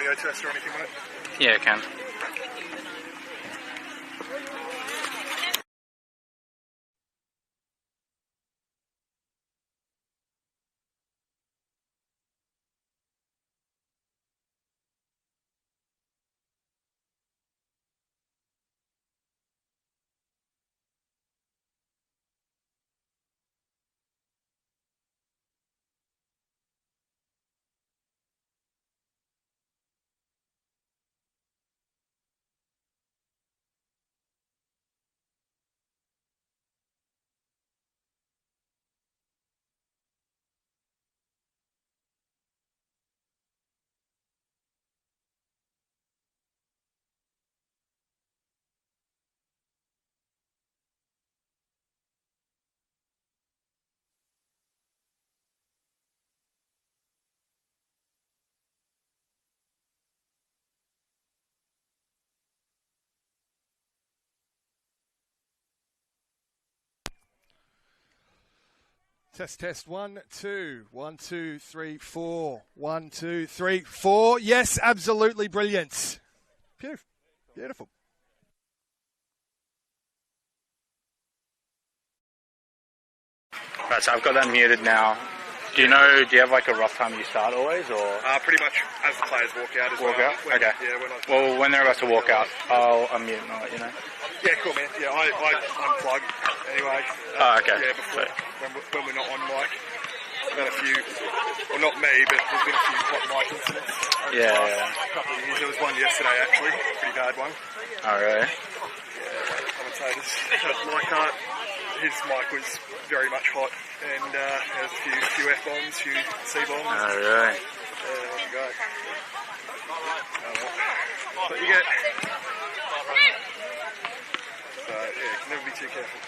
audio test or anything on it? Yeah, I can. Test, 1, 2, 1, 2, 3, 4, 1, 2, 3, 4. Yes, absolutely brilliant. Beautiful. Right, so I've got that muted now. Do you have like a rough time you start always, or? Pretty much as the players walk out as well. Walk out? Okay. Yeah, when they're about to walk out, I'll unmute and I'll let you know. Yeah, cool, man. Yeah, I unplug anyway. Okay. Yeah, before, when we're not on mic. I've had a few, well, not me, but there's been a few hot mic incidents over the last couple of years. There was one yesterday, actually, a pretty bad one. Oh, really? Yeah, commentators. Leichhardt, his mic was very much hot, and there was a few F-bombs, a few C-bombs. Oh, really? Yeah, there you go. But you get... So, yeah, never be too careful.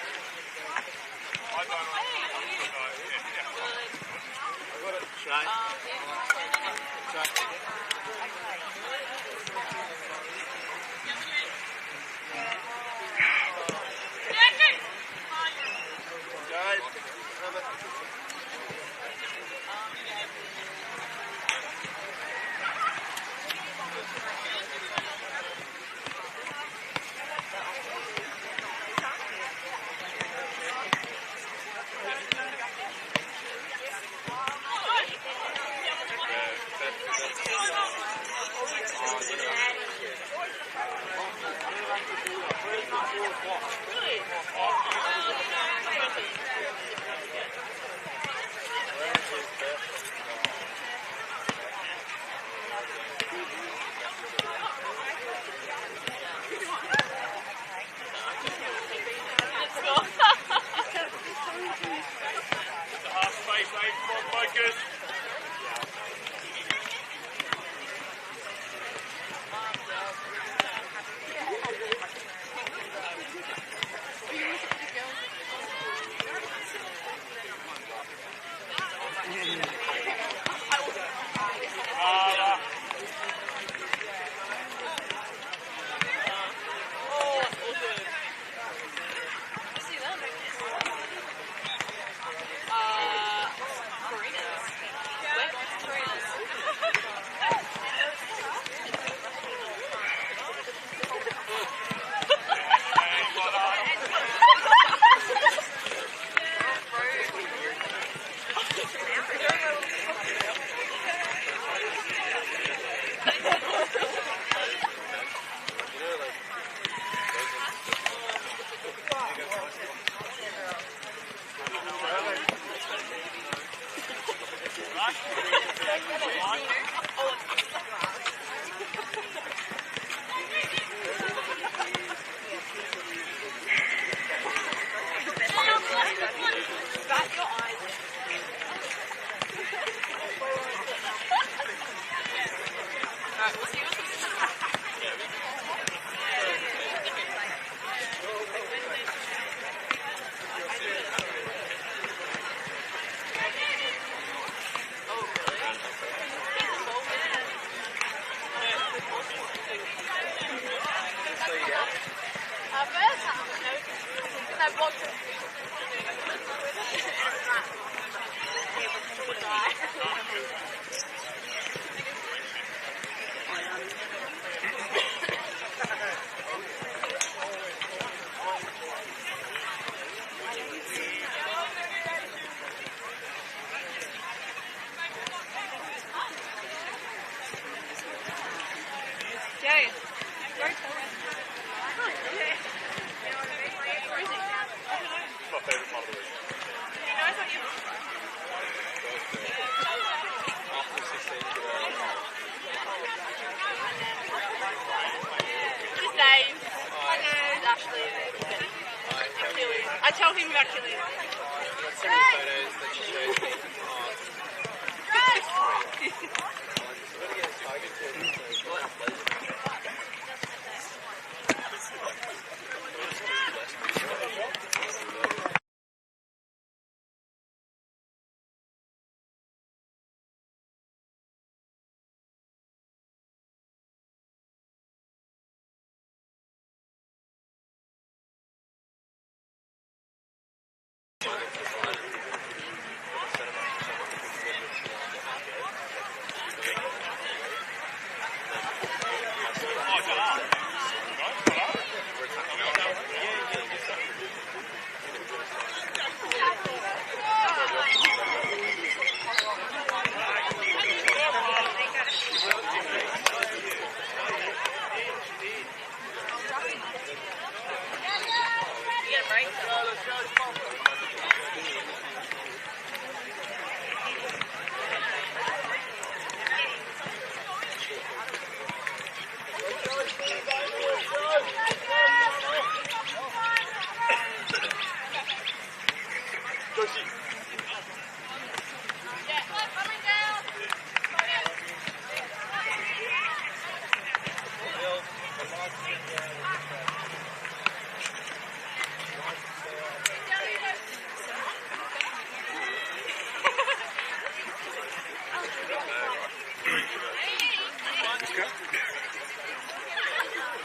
Congratulations.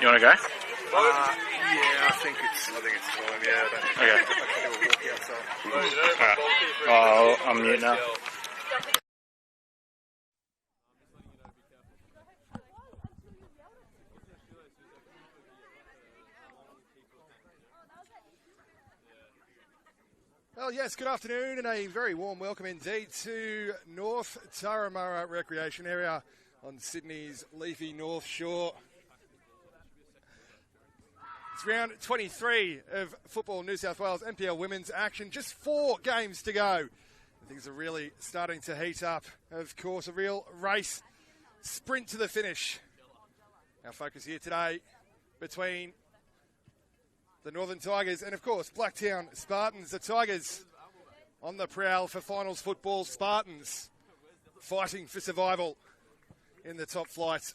You want to go? Yeah, I think it's time. Yeah, I Okay. can do a walk outside. Alright. Well, I'm mute now. Well, yes, good afternoon and a very warm welcome indeed to North Turramurra Recreation Area on Sydney's leafy North Shore. It's round 23 of Football New South Wales NPL Women's action. Just 4 games to go. Things are really starting to heat up. Of course, a real race sprint to the finish. Our focus here today between the Northern Tigers and, of course, Blacktown Spartans. The Tigers on the prowl for finals football. Spartans fighting for survival in the top flight.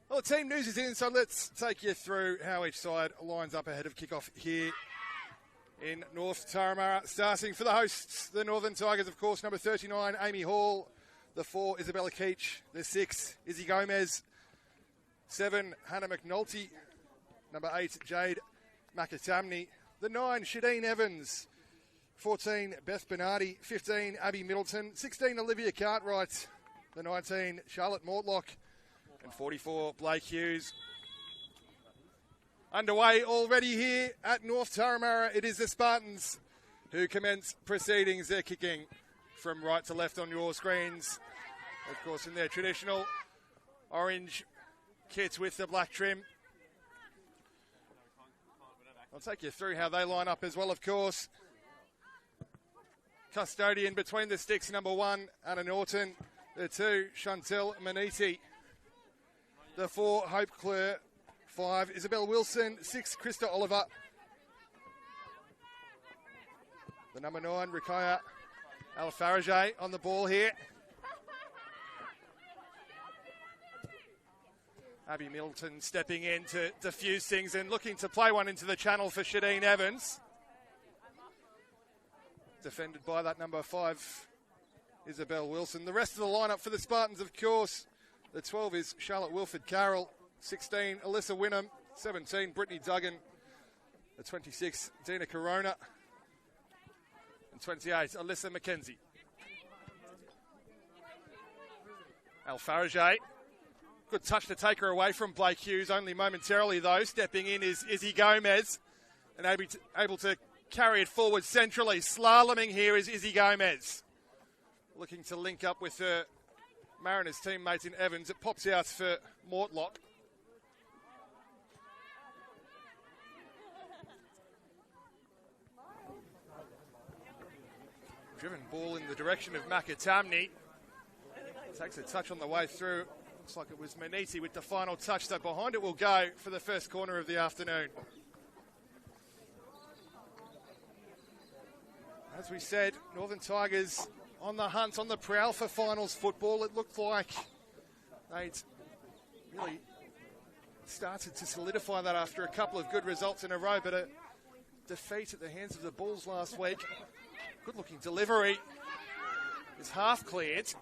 Well, the team news is in, so let's take you through how each side lines up ahead of kickoff here in North Turramurra. Starting for the hosts, the Northern Tigers, of course, number 39, Amy Hall. The 4, Isabella Keach. The 6, Izzy Gomez. 7, Hannah McNulty. Number 8, Jade Makatamni. The 9, Shadeen Evans. 14, Beth Bernardi. 15, Abby Middleton. 16, Olivia Cartwright. The 19, Charlotte Mortlock. And 44, Blake Hughes. Underway already here at North Turramurra. It is the Spartans who commence proceedings. They're kicking from right to left on your screens. Of course, in their traditional orange kits with the black trim. I'll take you through how they line up as well, of course. Custodian between the sticks, number 1, Anna Norton. The 2, Chantel Maniti. The 4, Hope Clare. 5, Isabel Wilson. 6, Krista Oliver. The number 9, Rikaya Alfarage on the ball here. Abby Middleton stepping in to diffuse things and looking to play one into the channel for Shadeen Evans. Defended by that number 5, Isabel Wilson. The rest of the lineup for the Spartans, of course. The 12 is Charlotte Wilford Carroll. 16, Alyssa Wynnum. 17, Brittany Duggan. The 26, Dina Corona. And 28, Alyssa McKenzie. Alfarage. Good touch to take her away from Blake Hughes, only momentarily though. Stepping in is Izzy Gomez and able to carry it forward centrally. Slaloming here is Izzy Gomez. Looking to link up with her Mariners teammate in Evans. It pops out for Mortlock. Driven ball in the direction of Makatamni. Takes a touch on the way through. Looks like it was Maniti with the final touch, so behind it will go for the first corner of the afternoon. As we said, Northern Tigers on the hunt, on the prowl for finals football. It looked like they'd really started to solidify that after a couple of good results in a row, but a defeat at the hands of the Bulls last week. Good looking delivery is half cleared.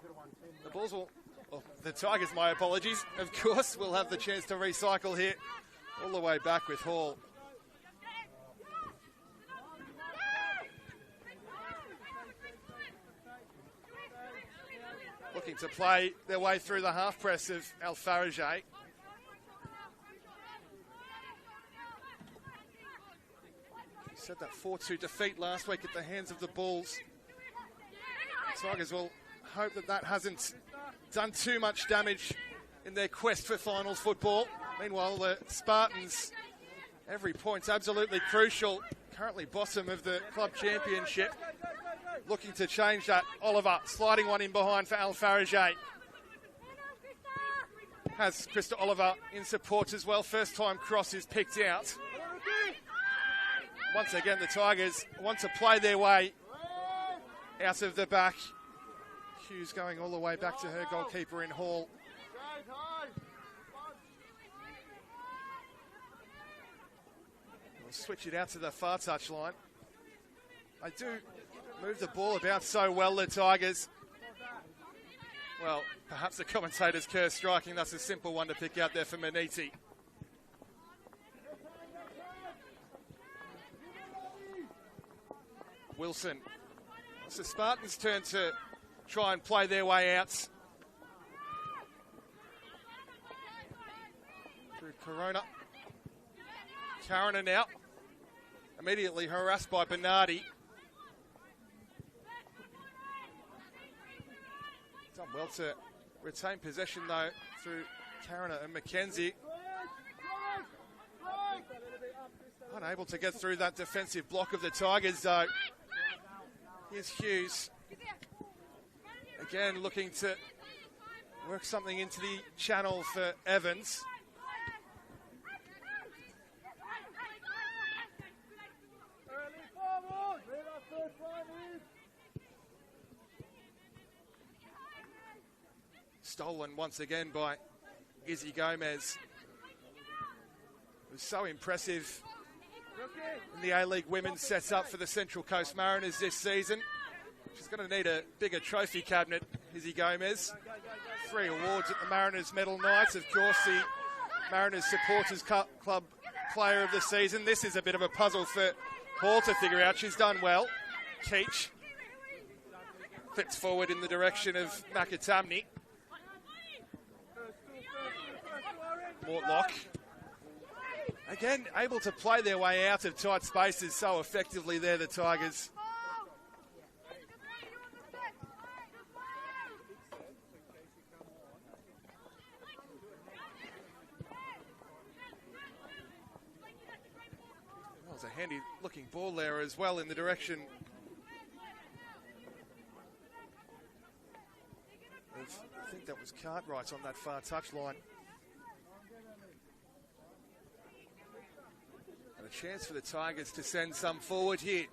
The Bulls will, well, the Tigers, my apologies, of course, will have the chance to recycle here all the way back with Hall. Looking to play their way through the half press of Al Farajay. Said that 4-2 defeat last week at the hands of the Bulls. The Tigers will hope that that hasn't done too much damage in their quest for finals football. Meanwhile, the Spartans, every point's absolutely crucial. Currently bottom of the club championship. Looking to change that. Oliver sliding one in behind for Al Farajay. Has Krista Oliver in support as well. First time cross is picked out. Once again, the Tigers want to play their way out of the back. Hughes going all the way back to her goalkeeper in Hall. We'll switch it out to the far touch line. They do move the ball about so well, the Tigers. Well, perhaps the commentator's curse striking. That's a simple one to pick out there for Maniti. Wilson. It's the Spartans' turn to try and play their way out. Through Corona. Karinen out. Immediately harassed by Bernardi. Done well to retain possession though through Karina and McKenzie. Unable to get through that defensive block of the Tigers though. Here's Hughes. Again looking to work something into the channel for Evans. Stolen once again by Izzy Gomez. It was so impressive in the A-League Women's sets up for the Central Coast Mariners this season. She's going to need a bigger trophy cabinet, Izzy Gomez. 3 awards at the Mariners Medal Night. Of course, the Mariners Supporters Club Player of the Season. This is a bit of a puzzle for Hall to figure out. She's done well. Keach flips forward in the direction of Makatamni. Mortlock. Again, able to play their way out of tight spaces so effectively there, the Tigers. That was a handy-looking ball there as well in the direction of, I think that was Cartwright on that far touchline. A chance for the Tigers to send some forward here.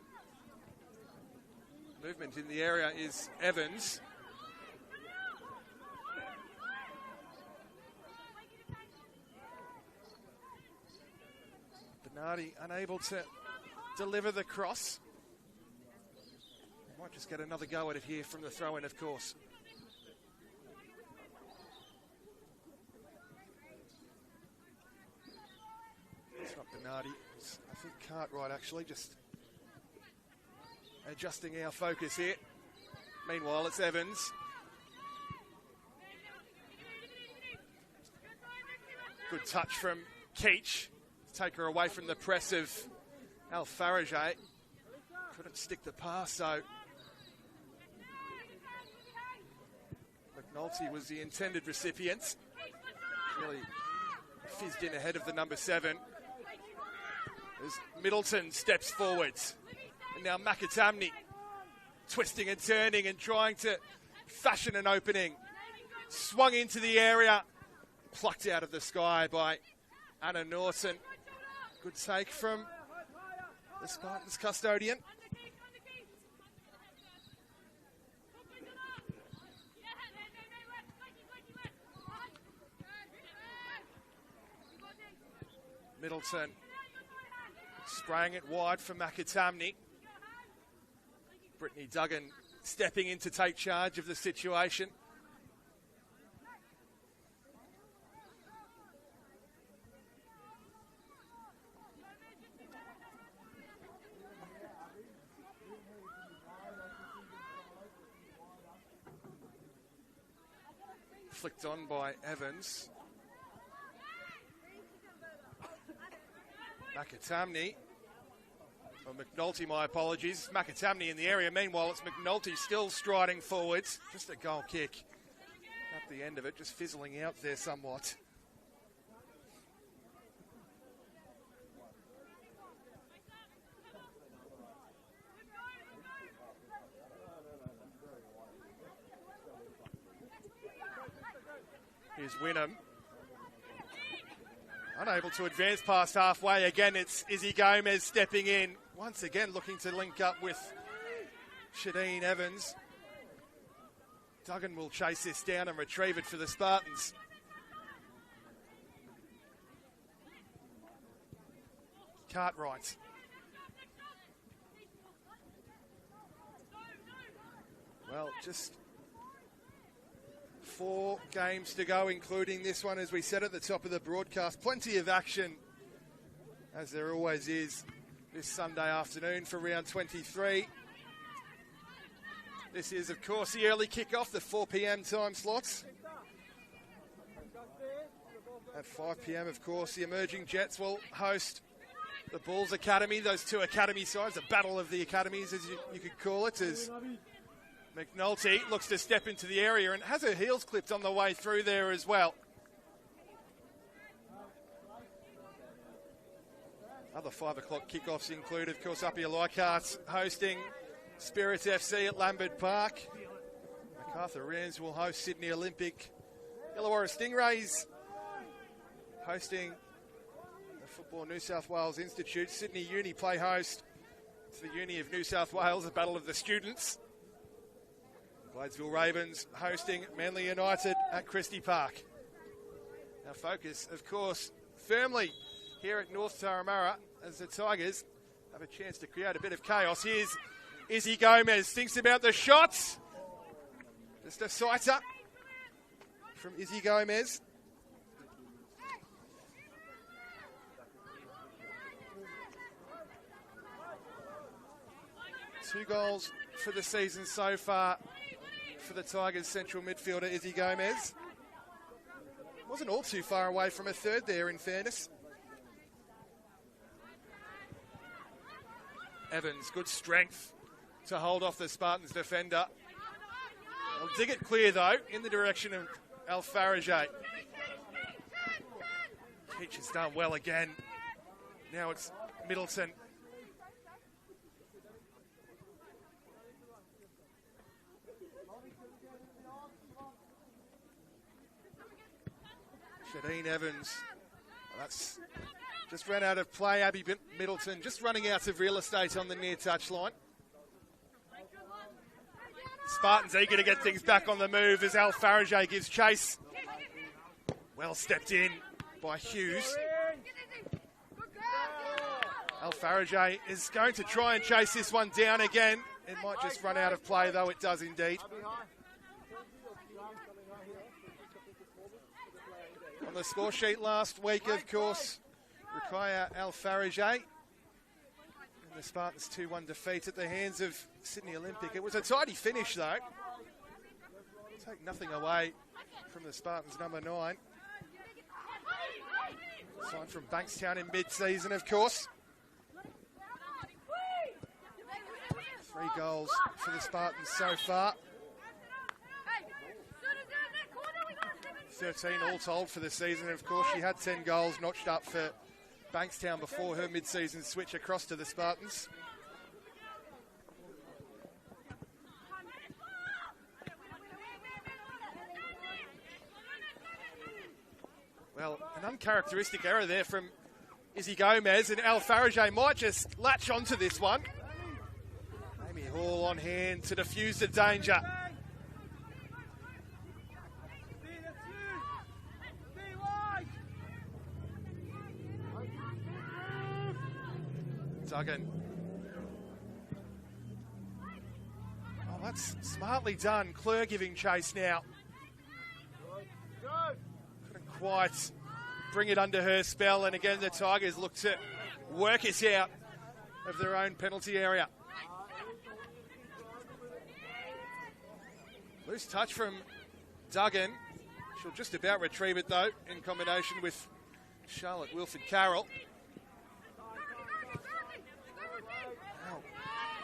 Movement in the area is Evans. Bernardi unable to deliver the cross. Might just get another go at it here from the throw-in, of course. It's not Bernardi. I think Cartwright actually just adjusting our focus here. Meanwhile, it's Evans. Good touch from Keach. Take her away from the press of Al Farajay. Couldn't stick the pass, though. McNulty was the intended recipient. Really fizzed in ahead of the number 7. As Middleton steps forwards. And now Makatamni twisting and turning and trying to fashion an opening. Swung into the area. Plucked out of the sky by Anna Norton. Good take from the Spartans custodian. Middleton spraying it wide for Makatamni. Brittany Duggan stepping in to take charge of the situation. Flicked on by Evans. Makatamni. Or McNulty, my apologies. Makatamni in the area. Meanwhile, it's McNulty still striding forwards. Just a goal kick at the end of it, just fizzling out there somewhat. Here's Wynnum. Unable to advance past halfway. Again, it's Izzy Gomez stepping in. Once again, looking to link up with Shadeen Evans. Duggan will chase this down and retrieve it for the Spartans. Cartwright. Well, just 4 games to go, including this one, as we said at the top of the broadcast. Plenty of action, as there always is, this Sunday afternoon for round 23. This is, of course, the early kick-off, the 4 p.m. time slots. At 5 p.m, of course, the Emerging Jets will host the Bulls Academy, those 2 academy sides, a battle of the academies, as you could call it, as McNulty looks to step into the area and has her heels clipped on the way through there as well. Other 5 o'clock kickoffs include, of course, Upper Leichhardt hosting Spirit FC at Lambert Park. MacArthur Rams will host Sydney Olympic. Illawarra Stingrays hosting the Football New South Wales Institute. Sydney Uni play host to the Uni of New South Wales, a battle of the students. Gladesville Ravens hosting Manly United at Christie Park. Our focus, of course, firmly here at North Turramurra as the Tigers have a chance to create a bit of chaos. Here's Izzy Gomez, thinks about the shots. Just a sighter from Izzy Gomez. Two goals for the season so far for the Tigers' central midfielder, Izzy Gomez. Wasn't all too far away from a third there, in fairness. Evans, good strength to hold off the Spartans defender. They'll dig it clear, though, in the direction of Al Farajay. Keach has done well again. Now it's Middleton. Shadeen Evans. Well, that's just ran out of play. Abby Middleton just running out of real estate on the near touch line. Spartans eager to get things back on the move as Al Farajay gives chase. Well stepped in by Hughes. Al Farajay is going to try and chase this one down again. It might just run out of play, though it does indeed. On the score sheet last week, of course, Ruqaiya Al Farajay. And the Spartans 2-1 defeat at the hands of Sydney Olympic. It was a tidy finish, though. Take nothing away from the Spartans' number 9. Signed from Bankstown in mid-season, of course. 3 goals for the Spartans so far. 13 all told for the season. Of course, she had 10 goals notched up for Bankstown before her mid-season switch across to the Spartans. Well, an uncharacteristic error there from Izzy Gomez, and Al Farajay might just latch onto this one. Amy Hall on hand to defuse the danger. Duggan. Oh, that's smartly done. Clure giving chase now. Couldn't quite bring it under her spell, and again the Tigers look to work it out of their own penalty area. Loose touch from Duggan. She'll just about retrieve it though, in combination with Charlotte Wilford-Carroll.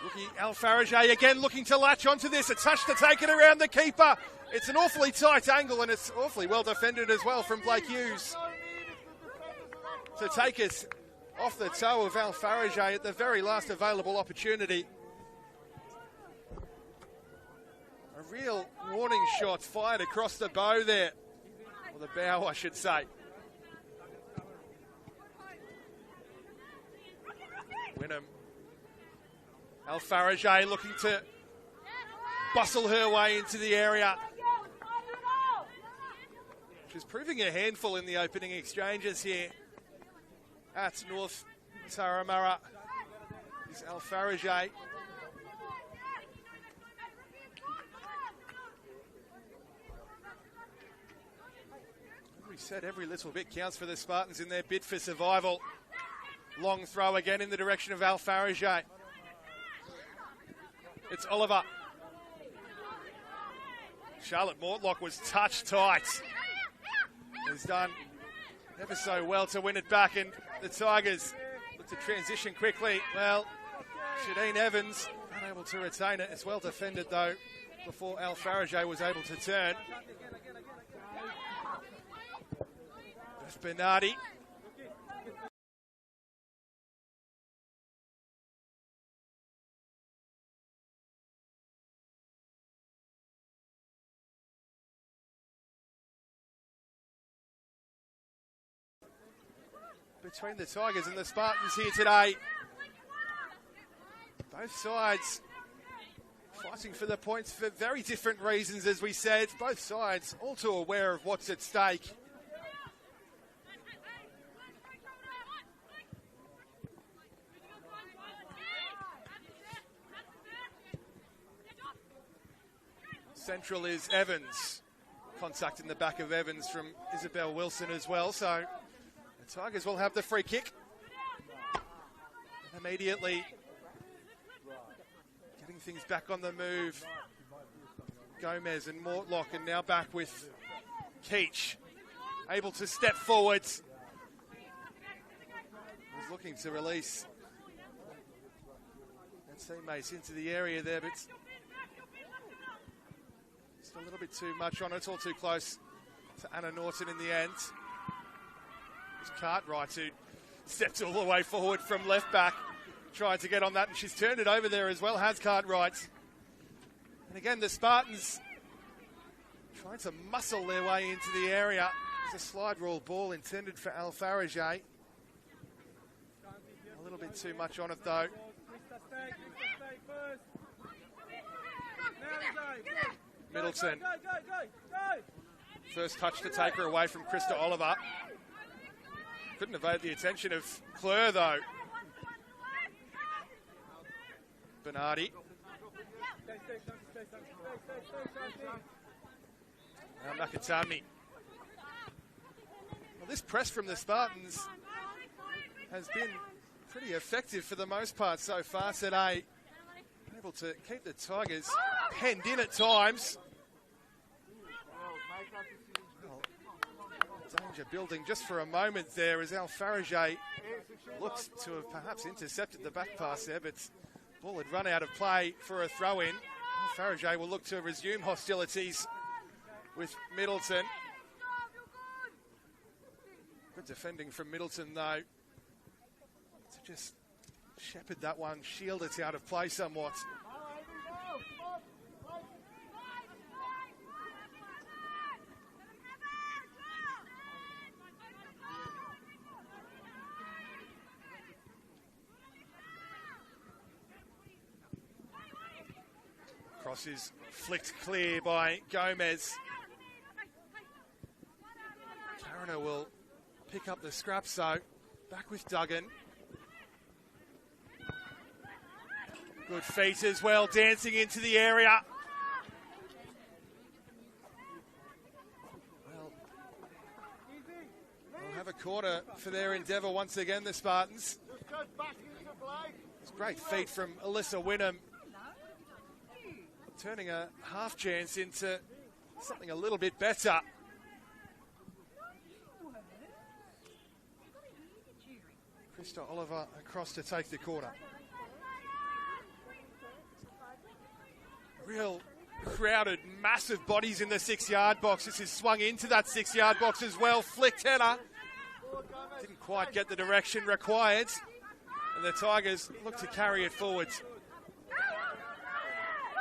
Rookie Alfarage again looking to latch onto this. A touch to take it around the keeper. It's an awfully tight angle, and it's awfully well defended as well from Blake Hughes. To take it off the toe of Alfarage at the very last available opportunity. A real warning shot fired across the bow there. Or the bow, I should say. Wynnum. Alfarage looking to bustle her way into the area. She's proving a handful in the opening exchanges here at North Taramara. Is Alfarage. We said every little bit counts for the Spartans in their bid for survival. Long throw again in the direction of Alfarage. It's Oliver. Charlotte Mortlock was touch tight. Has done ever so well to win it back, and the Tigers look to transition quickly. Well, Shadeen Evans unable to retain it. It's well defended though before Alfarage was able to turn. Beth Bernardi. Between the Tigers and the Spartans here today. Both sides fighting for the points for very different reasons, as we said. Both sides all too aware of what's at stake. Central is Evans. Contact in the back of Evans from Isabel Wilson as well, so the Tigers will have the free kick. And immediately getting things back on the move. Gomez and Mortlock, and now back with Keach. Able to step forwards. He's looking to release his teammates into the area there, but just a little bit too much on it, all too close to Anna Norton in the end. Cartwright, who stepped all the way forward from left back, tried to get on that, and she's turned it over there as well, has Cartwright. And again, the Spartans trying to muscle their way into the area. It's a slide rule ball intended for Alfarage. A little bit too much on it though. Middleton. First touch to take her away from Krista Oliver. Couldn't evade the attention of Clure though. Bernardi. Now Nakatami. Well, this press from the Spartans has been pretty effective for the most part so far today. Able to keep the Tigers penned in at times. Danger building just for a moment there as Alfarage looks to have perhaps intercepted the back pass there, but ball had run out of play for a throw-in. Alfarage will look to resume hostilities with Middleton. Good defending from Middleton though, to just shepherd that one, shield it out of play somewhat. Cross is flicked clear by Gomez. Karina will pick up the scrap, so back with Duggan. Good feet as well, dancing into the area. Well, they'll have a corner for their endeavour once again, the Spartans. It's great feet from Alyssa Wynnum, turning a half chance into something a little bit better. Krista Oliver across to take the corner. Real crowded, massive bodies in the 6-yard box. This is swung into that 6-yard box as well. Flicked header. Didn't quite get the direction required. And the Tigers look to carry it forwards.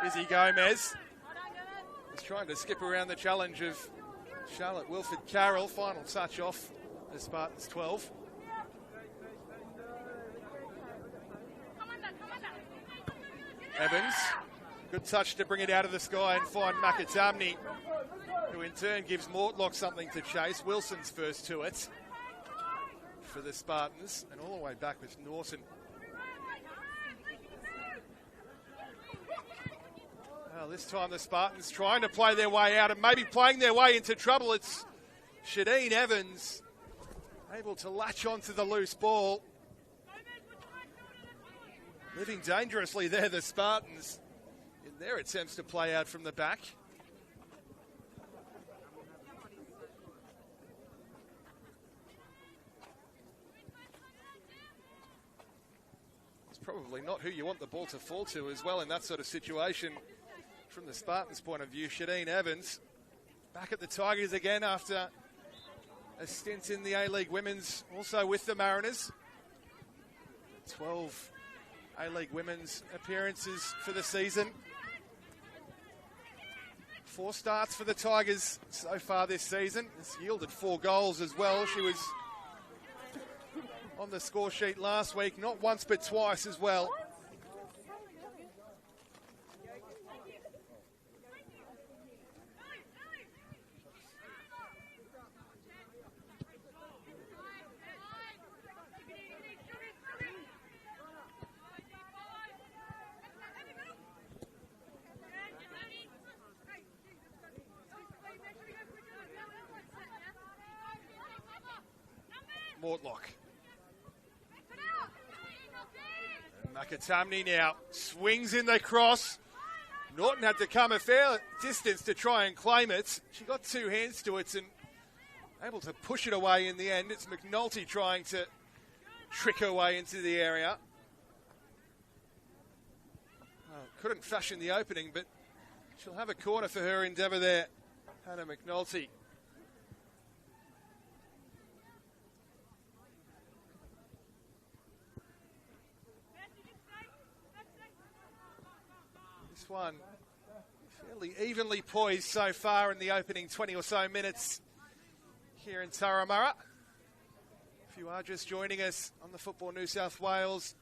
Izzy Gomez is trying to skip around the challenge of Charlotte Wilford-Carroll. Final touch off the Spartans 12. Evans, good touch to bring it out of the sky and find McAtamney, who in turn gives Mortlock something to chase. Wilson's first to it for the Spartans, and all the way back with Norton. Well, this time the Spartans trying to play their way out and maybe playing their way into trouble. It's Shadeen Evans able to latch onto the loose ball. Living dangerously there, the Spartans, in their attempts to play out from the back. It's probably not who you want the ball to fall to as well in that sort of situation from the Spartans' point of view. Shadeen Evans back at the Tigers again after a stint in the A-League Women's, also with the Mariners. 12 A-League Women's appearances for the season. 4 starts for the Tigers so far this season. It's yielded 4 goals as well. She was on the score sheet last week, not once but twice as well. Mortlock. And McAtamney now swings in the cross. Norton had to come a fair distance to try and claim it. She got 2 hands to it and able to push it away in the end. It's McNulty trying to trick her way into the area. Oh, couldn't fashion the opening, but she'll have a corner for her endeavour there, Hannah McNulty. One fairly evenly poised so far in the opening 20 or so minutes here in Turramurra. If you are just joining us on the Football New South Wales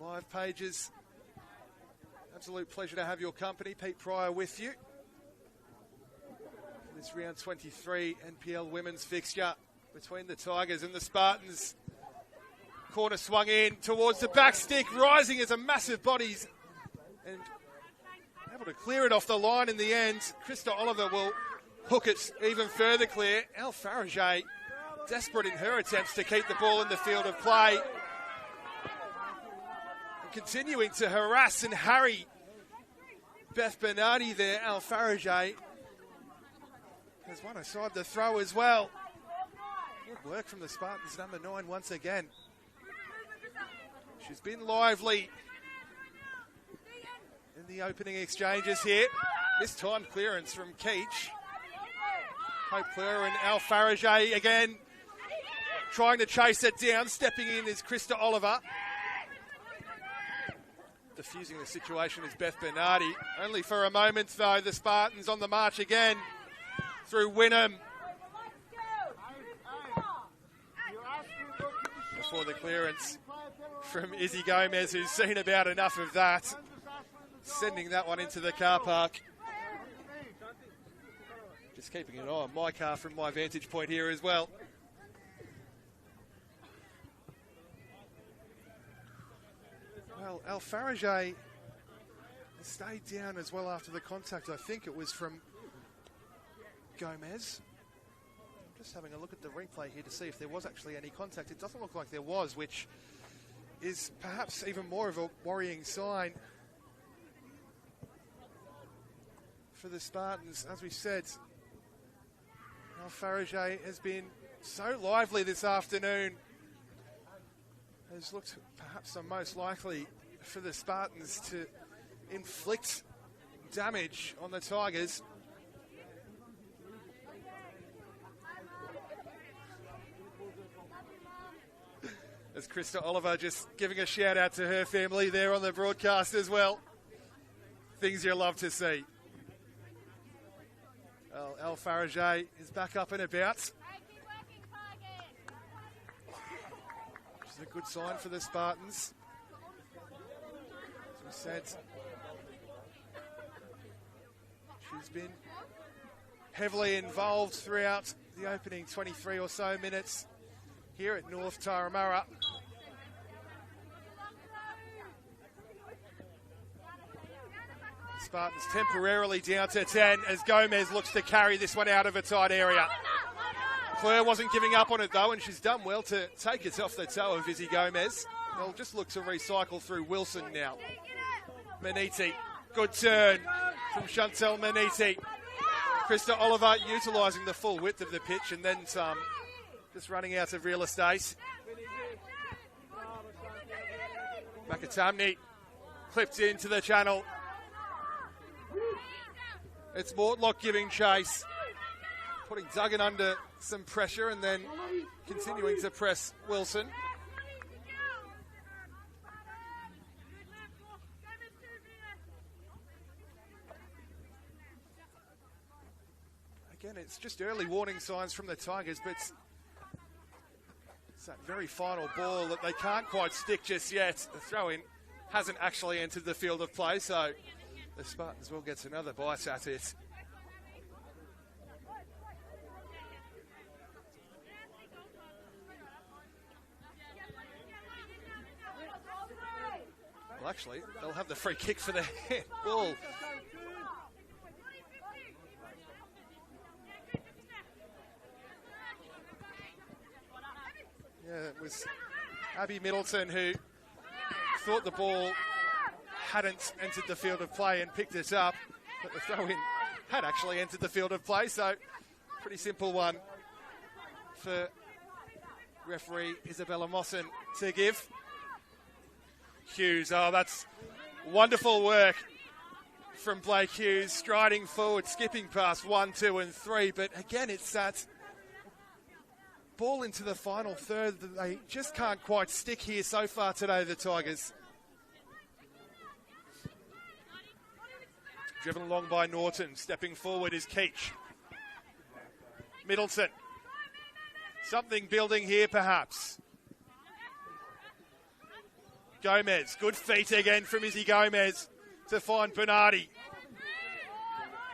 live pages, absolute pleasure to have your company. Pete Pryor with you. This round 23 NPL women's fixture between the Tigers and the Spartans. Corner swung in towards the back stick, rising as a massive bodies and able to clear it off the line in the end. Krista Oliver will hook it even further clear. Al Farage desperate in her attempts to keep the ball in the field of play. And continuing to harass and harry Beth Bernardi there. Al Farage has won aside the throw as well. Good work from the Spartans, number 9 once again. She's been lively in the opening exchanges here. This time clearance from Keach. Hope Clear and Al Farage again trying to chase it down. Stepping in is Krista Oliver. Diffusing the situation is Beth Bernardi. Only for a moment though, the Spartans on the march again through Wynnum. Before the clearance from Izzy Gomez, who's seen about enough of that. Sending that one into the car park. Just keeping an eye on my car from my vantage point here as well. Well, Al Farage stayed down as well after the contact. I think it was from Gomez. I'm just having a look at the replay here to see if there was actually any contact. It doesn't look like there was, which is perhaps even more of a worrying sign for the Spartans. As we said, Al Farajay has been so lively this afternoon. Has looked perhaps the most likely for the Spartans to inflict damage on the Tigers. As Krista Oliver just giving a shout out to her family there on the broadcast as well. Things you love to see. Well, Al Farajay is back up and about. Which is a good sign for the Spartans. As we said, she's been heavily involved throughout the opening 23 or so minutes here at North Turramurra. Spartans temporarily down to 10 as Gomez looks to carry this one out of a tight area. Claire wasn't giving up on it though, and she's done well to take it off the toe of Izzy Gomez. They'll just look to recycle through Wilson now. Maniti, good turn from Chantel Maniti. Krista Oliver utilising the full width of the pitch and then some. Just running out of real estate. Makatamni clipped into the channel. It's Mortlock giving chase. Putting Duggan under some pressure and then continuing to press Wilson. Again, it's just early warning signs from the Tigers, but it's that very final ball that they can't quite stick just yet. The throw-in hasn't actually entered the field of play, so the Spartans will get another bite at it. Well, actually, they'll have the free kick for the ball. Yeah, it was Abby Middleton who thought the ball hadn't entered the field of play and picked it up, but the throw-in had actually entered the field of play, so pretty simple one for referee Isabella Mosson to give. Hughes, oh, that's wonderful work from Blake Hughes, striding forward, skipping past 1, 2 and 3, but again it's that ball into the final third that they just can't quite stick here so far today, the Tigers. Driven along by Norton, stepping forward is Keach. Middleton. Something building here perhaps. Gomez, good feet again from Izzy Gomez to find Bernardi.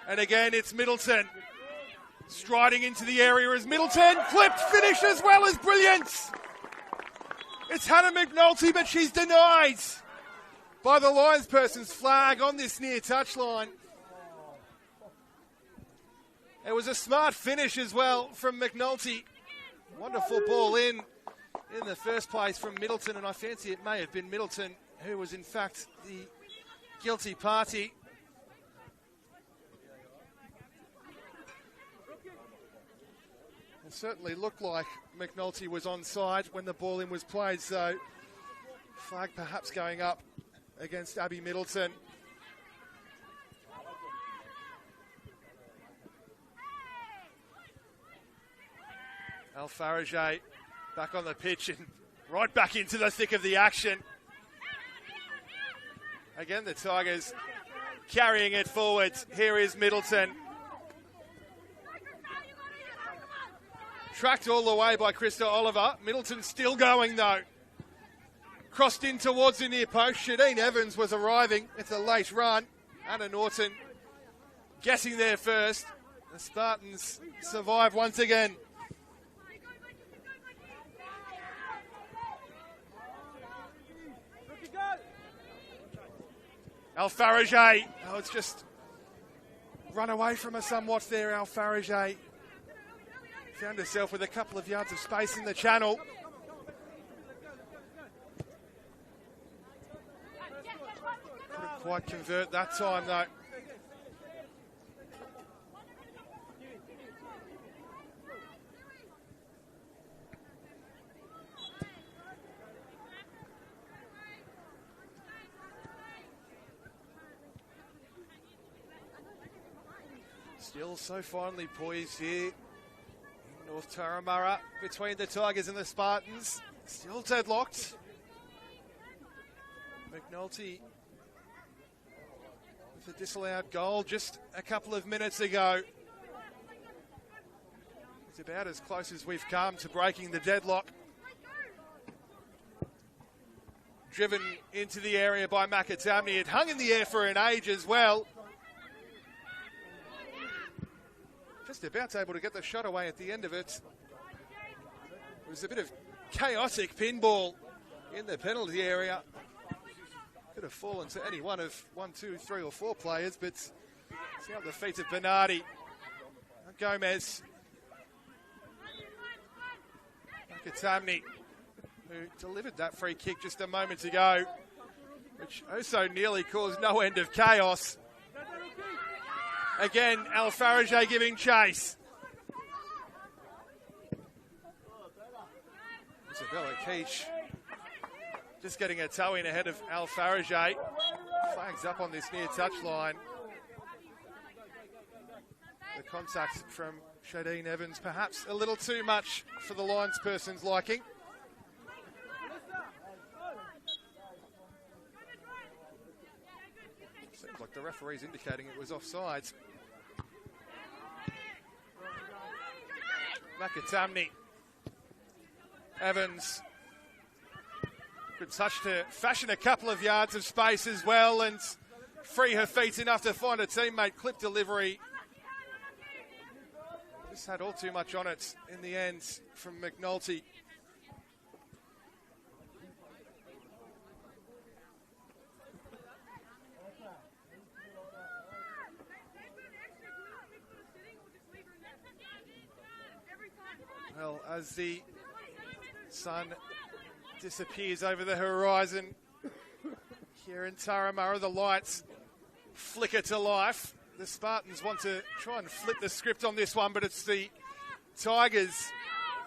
And again it's Middleton. Striding into the area as Middleton, flipped finish as well as brilliant. It's Hannah McNulty, but she's denied by the linesperson's flag on this near touchline. It was a smart finish as well from McNulty. Wonderful ball in the first place from Middleton, and I fancy it may have been Middleton who was in fact the guilty party. It certainly looked like McNulty was onside when the ball in was played, so flag perhaps going up against Abby Middleton. Al Farajay back on the pitch and right back into the thick of the action. Again, the Tigers carrying it forward. Here is Middleton. Tracked all the way by Krista Oliver. Middleton still going though. Crossed in towards the near post. Shadeen Evans was arriving. It's a late run. Anna Norton getting there first. The Spartans survive once again. Al-Farajay. Oh, it's just run away from her somewhat there, Al-Farajay. Found herself with a couple of yards of space in the channel. Couldn't quite convert that time, though. Still so finely poised here in North Turramurra between the Tigers and the Spartans. Still deadlocked. McNulty with a disallowed goal just a couple of minutes ago. It's about as close as we've come to breaking the deadlock. Driven into the area by Makatamni. It hung in the air for an age as well. Just about able to get the shot away at the end of it. It was a bit of chaotic pinball in the penalty area. Could have fallen to any one of 1, 2, 3 or 4 players, but it's out the feet of Bernardi. Gomez. Makatamni, who delivered that free kick just a moment ago, which also nearly caused no end of chaos. Again, Al-Farajay giving chase. Isabella Keach just getting a toe in ahead of Al-Farajay. Flags up on this near touchline. The contact from Shadeen Evans, perhaps a little too much for the linesperson's liking. Seems like the referee's indicating it was offside. Makatamni. Evans. Good touch to fashion a couple of yards of space as well and free her feet enough to find a teammate. Clip delivery. Just had all too much on it in the end from McNulty. Well, as the sun disappears over the horizon here in Turramurra, the lights flicker to life. The Spartans want to try and flip the script on this one, but it's the Tigers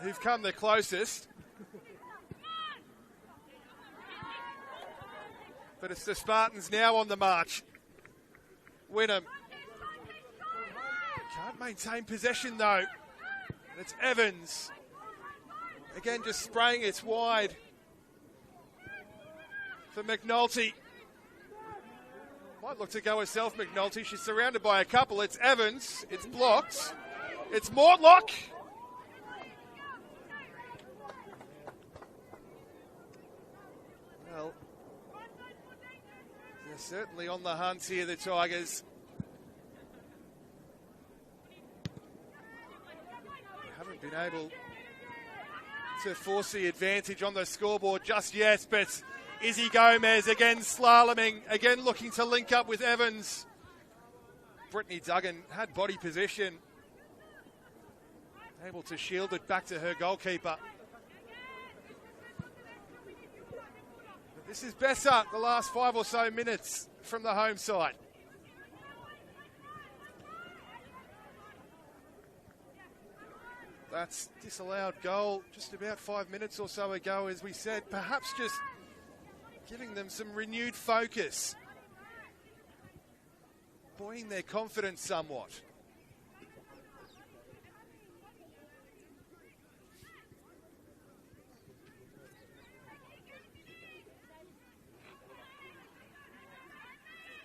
who've come the closest. But it's the Spartans now on the march. Wynnum. Can't maintain possession though. And it's Evans. Again, just spraying it wide for McNulty. Might look to go herself, McNulty. She's surrounded by a couple. It's Evans. It's blocked. It's Mortlock. Well, they're certainly on the hunt here, the Tigers. Haven't been able to force the advantage on the scoreboard just yet, but Izzy Gomez again slaloming, again looking to link up with Evans. Brittany Duggan had body position, able to shield it back to her goalkeeper. But this is better the last 5 or so minutes from the home side. That's disallowed goal just about 5 minutes or so ago, as we said. Perhaps just giving them some renewed focus, buoying their confidence somewhat.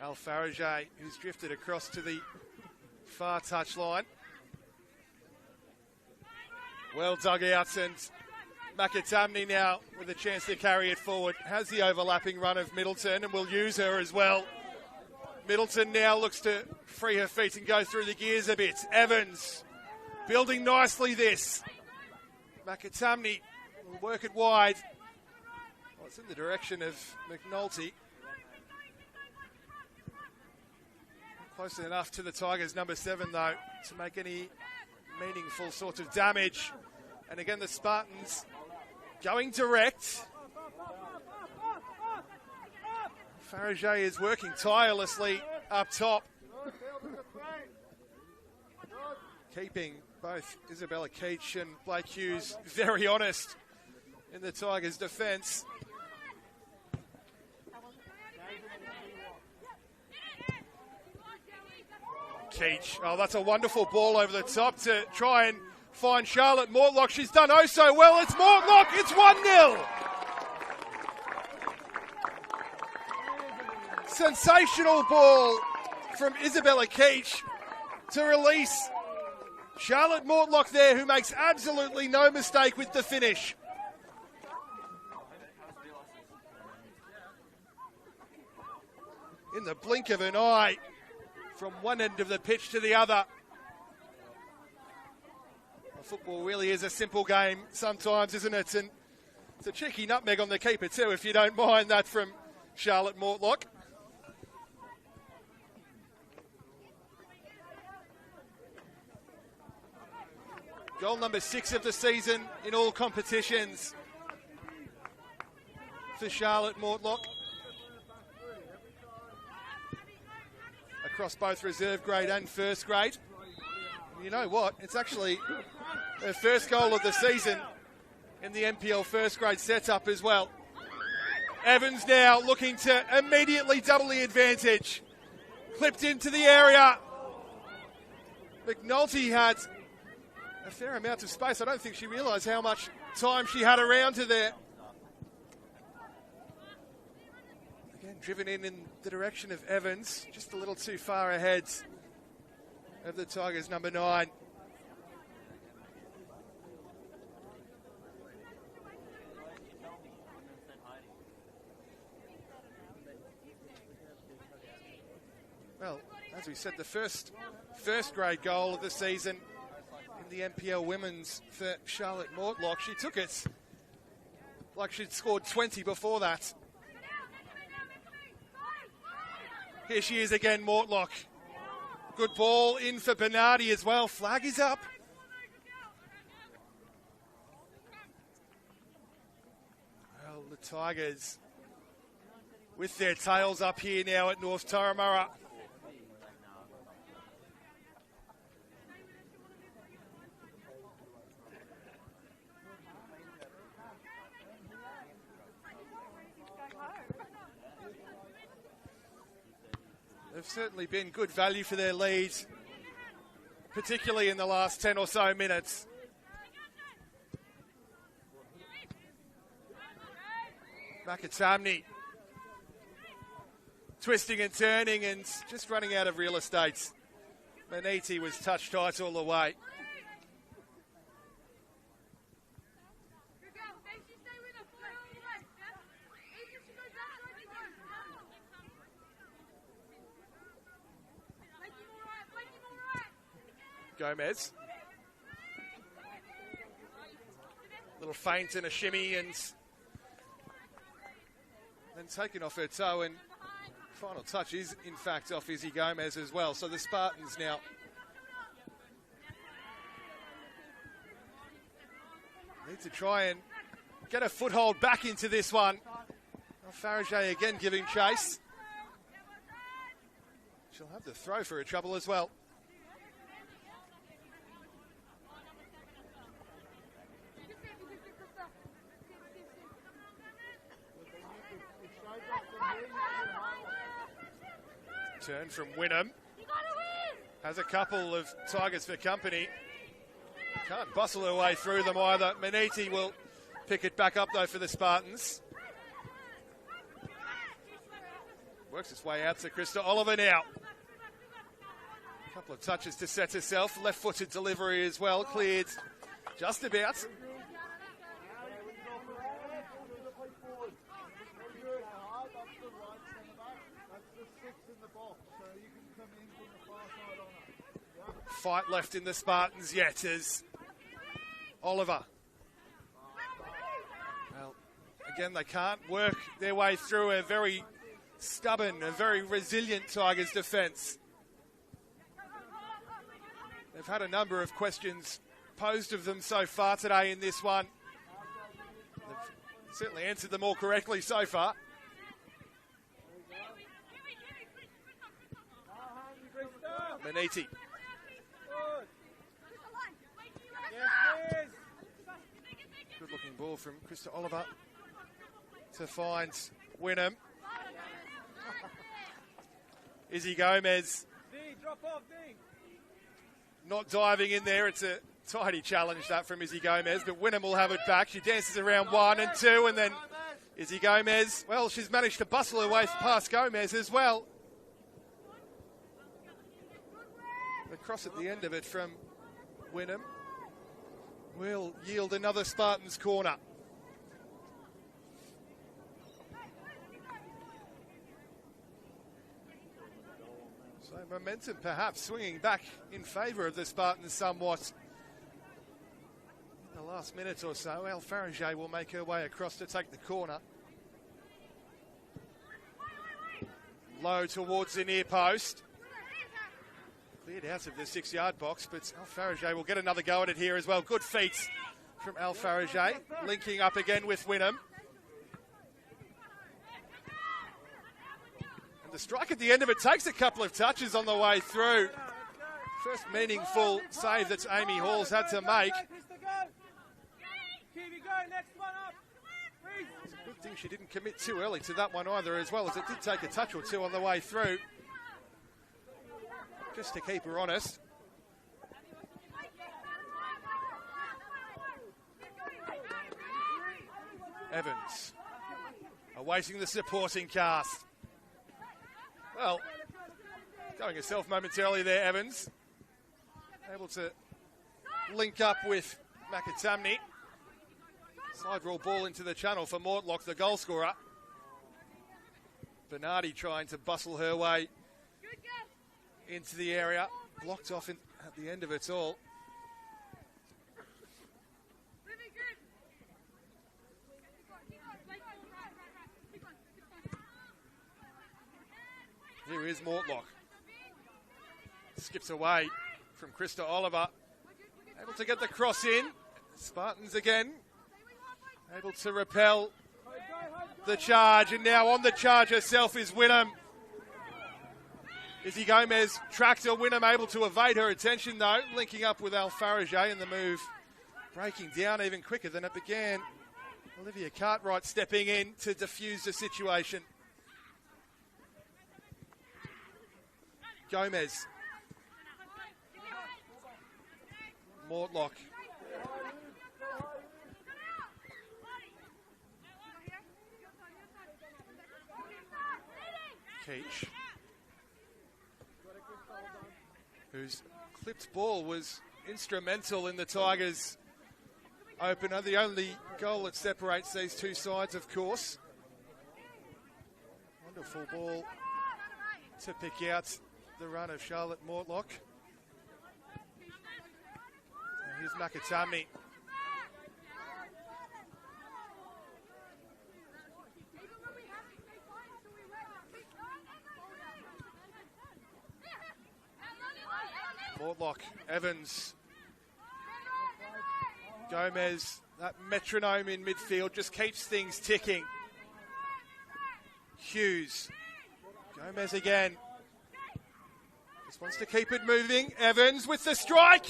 Al-Farajay, who's drifted across to the far touchline. Well dug out, and Makatamni now with a chance to carry it forward. Has the overlapping run of Middleton and will use her as well. Middleton now looks to free her feet and go through the gears a bit. Evans building nicely this. Makatamni will work it wide. Well, it's in the direction of McNulty. Close enough to the Tigers' number 7, though, to make any meaningful sort of damage. And again, the Spartans going direct. Farajay is working tirelessly up top, keeping both Isabella Keach and Blake Hughes very honest in the Tigers' defence. Keach, oh, that's a wonderful ball over the top to try and find Charlotte Mortlock. She's done oh so well. It's Mortlock, it's 1-0. Sensational ball from Isabella Keach to release Charlotte Mortlock there, who makes absolutely no mistake with the finish. In the blink of an eye, from one end of the pitch to the other. Well, football really is a simple game sometimes, isn't it? And it's a cheeky nutmeg on the keeper too, if you don't mind that from Charlotte Mortlock. Goal number 6 of the season in all competitions for Charlotte Mortlock. Across both reserve grade and first grade. And you know what? It's actually her first goal of the season in the NPL first grade setup as well. Evans now looking to immediately double the advantage. Clipped into the area. McNulty had a fair amount of space. I don't think she realised how much time she had around her there. Again, driven in the direction of Evans, just a little too far ahead of the Tigers' number 9. Well, as we said, the first grade goal of the season in the NPL women's for Charlotte Mortlock. She took it like she'd scored 20 before that. Here she is again, Mortlock. Good ball in for Bernardi as well. Flag is up. Well, the Tigers with their tails up here now at North Turramurra. They've certainly been good value for their lead, particularly in the last 10 or so minutes. Makatamni twisting and turning and just running out of real estate. Maniti was touch tight all the way. Gomez. Little feint and a shimmy and then taken off her toe, and final touch is in fact off Izzy Gomez as well. So the Spartans now need to try and get a foothold back into this one. Farajay again giving chase. She'll have the throw for a trouble as well. Turn from Wynnum. Has a couple of Tigers for company. Can't bustle her way through them either. Maniti will pick it back up though for the Spartans. Works its way out to Krista Oliver now. A couple of touches to set herself. Left-footed delivery as well. Cleared just about. Fight left in the Spartans yet as Oliver. Well, again, they can't work their way through a very stubborn, a very resilient Tigers defence. They've had a number of questions posed of them so far today in this one. They've certainly answered them all correctly so far. Maniti. Good looking ball from Krista Oliver to find Wynnum. Izzy Gomez not diving in there. It's a tidy challenge that from Izzy Gomez, but Wynnum will have it back. She dances around 1 and 2, and then Izzy Gomez, well, she's managed to bustle her way past Gomez as well. The cross at the end of it from Wynnum will yield another Spartans corner. So momentum perhaps swinging back in favour of the Spartans somewhat. In the last minute or so, El Farage will make her way across to take the corner. Low towards the near post. Cleared out of the 6-yard box, but El Farage will get another go at it here as well. Good feet from El Farage, linking up again with Wynnum. And the strike at the end of it takes a couple of touches on the way through. First meaningful save that Amy Hall's had to make. It's a good thing she didn't commit too early to that one either, as well as it did take a touch or two on the way through. Just to keep her honest. Evans awaiting the supporting cast. Well, going herself momentarily there, Evans. Able to link up with Makatamni. Side roll ball into the channel for Mortlock, the goal scorer. Bernardi trying to bustle her way into the area. Blocked off at the end of it all. Here is Mortlock. Skips away from Krista Oliver. Able to get the cross in. Spartans again. Able to repel the charge. And now on the charge herself is Wynnum. Izzy Gomez tracked her. Wynnum able to evade her attention though. Linking up with Al Farage in the move. Breaking down even quicker than it began. Olivia Cartwright stepping in to defuse the situation. Gomez. Mortlock. Keach, whose clipped ball was instrumental in the Tigers' opener. The only goal that separates these two sides, of course. Wonderful ball to pick out the run of Charlotte Mortlock. And here's Makatamni. Mortlock, Evans, Gomez, that metronome in midfield just keeps things ticking. Hughes, Gomez again. Just wants to keep it moving. Evans with the strike.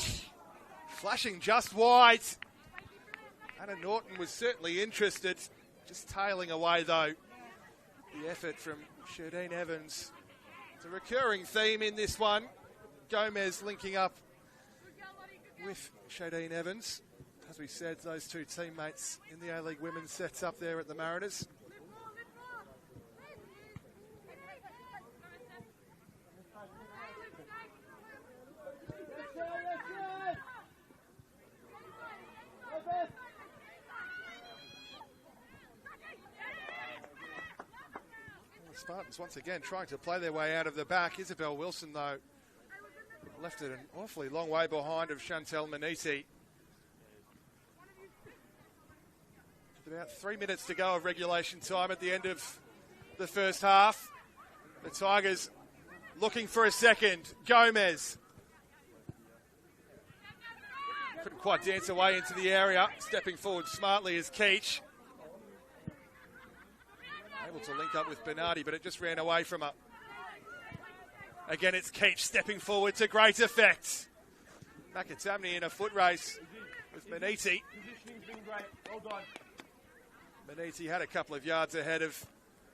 Flashing just wide. Anna Norton was certainly interested. Just tailing away though. The effort from Sherdine Evans. It's a recurring theme in this one. Gomez linking up with Shadeen Evans. As we said, those two teammates in the A-League Women's sets up there at the Mariners. The Spartans once again trying to play their way out of the back. Isabel Wilson, though, left it an awfully long way behind of Chantel Maniti. With about 3 minutes to go of regulation time at the end of the first half. The Tigers looking for a second. Gomez. Couldn't quite dance away into the area. Stepping forward smartly is Keach. Able to link up with Bernardi, but it just ran away from her. Again, it's Keach stepping forward to great effect. Makatamni in a foot race with Maniti. Maniti had a couple of yards ahead of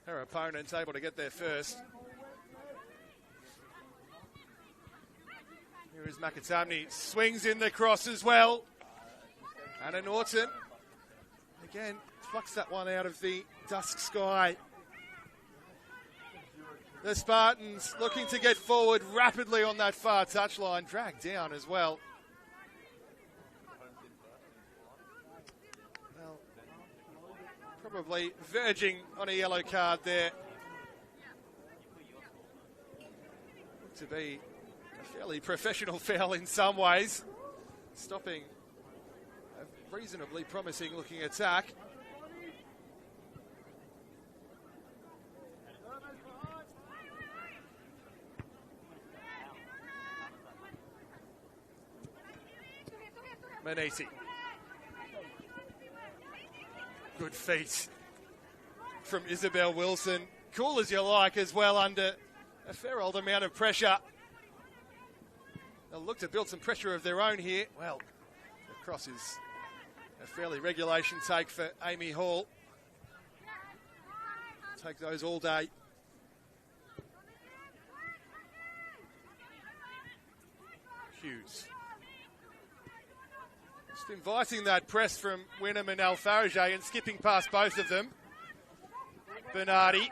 her opponent, able to get there first. Here is Makatamni, swings in the cross as well. Anna Norton, again, plucks that one out of the dusk sky. The Spartans looking to get forward rapidly on that far touchline, dragged down as well. Well, probably verging on a yellow card there. To be a fairly professional foul in some ways, stopping a reasonably promising looking attack. Maniti. Good feet from Isabel Wilson. Cool as you like as well under a fair old amount of pressure. They'll look to build some pressure of their own here. Well, the cross is a fairly regulation take for Amy Hall. Take those all day. Hughes. Just inviting that press from Wynnum and Alfarage and skipping past both of them. Bernardi.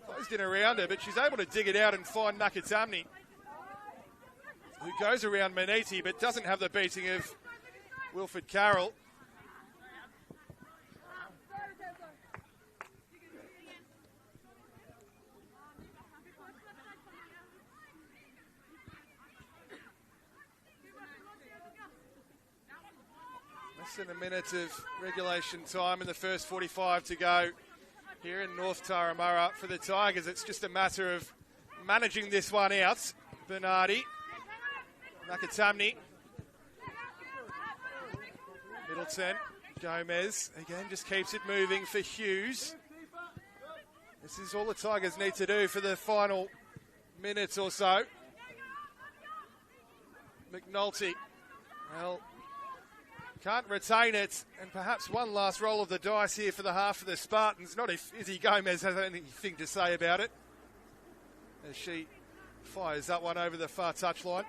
Closed in around her, but she's able to dig it out and find Makatamni, who goes around Maniti but doesn't have the beating of Wilfred Carroll. Less than a minute of regulation time in the first 45 to go here in North Taramara for the Tigers. It's just a matter of managing this one out. Bernardi. Makatamni. Middleton. Gomez. Again, just keeps it moving for Hughes. This is all the Tigers need to do for the final minutes or so. McNulty. Well, can't retain it. And perhaps one last roll of the dice here for the half of the Spartans. Not if Izzy Gomez has anything to say about it, as she fires that one over the far touchline.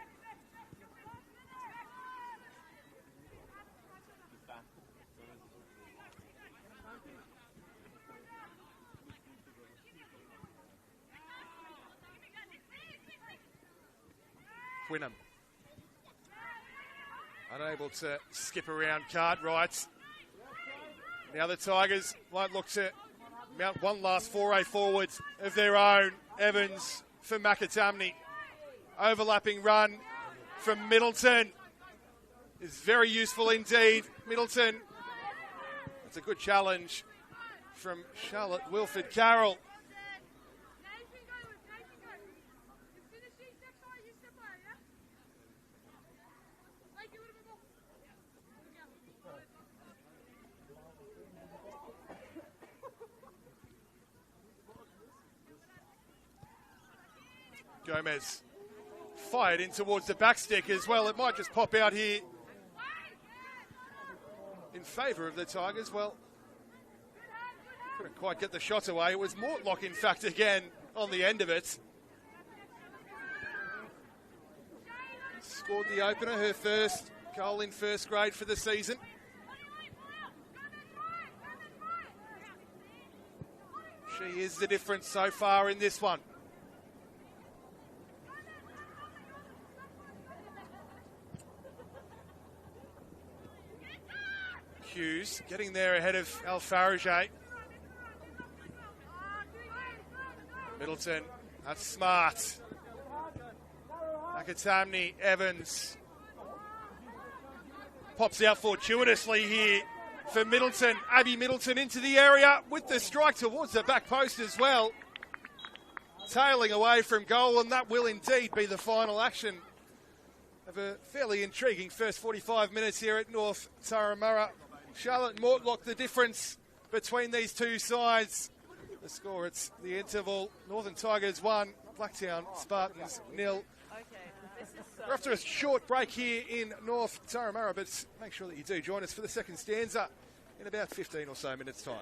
Wynnum. Unable to skip around Cartwright. Now the Tigers might look to mount one last foray forwards of their own. Evans for Makatamni. Overlapping run from Middleton is very useful indeed. Middleton. That's a good challenge from Charlotte Wilfred Carroll. Gomez fired in towards the backstick as well. It might just pop out here in favour of the Tigers. Well, couldn't quite get the shot away. It was Mortlock, in fact, again on the end of it. Scored the opener, her first goal in first grade for the season. She is the difference so far in this one. Hughes getting there ahead of Alfarage. Middleton, that's smart. Makatamni, Evans. Pops out fortuitously here for Middleton. Abby Middleton into the area with the strike towards the back post as well. Tailing away from goal, and that will indeed be the final action of a fairly intriguing first 45 minutes here at North Turramurra. Charlotte and Mortlock, the difference between these two sides. The score, it's the interval. Northern Tigers 1, Blacktown Spartans 0. We're after a short break here in North Turramurra, but make sure that you do join us for the second stanza in about 15 or so minutes' time.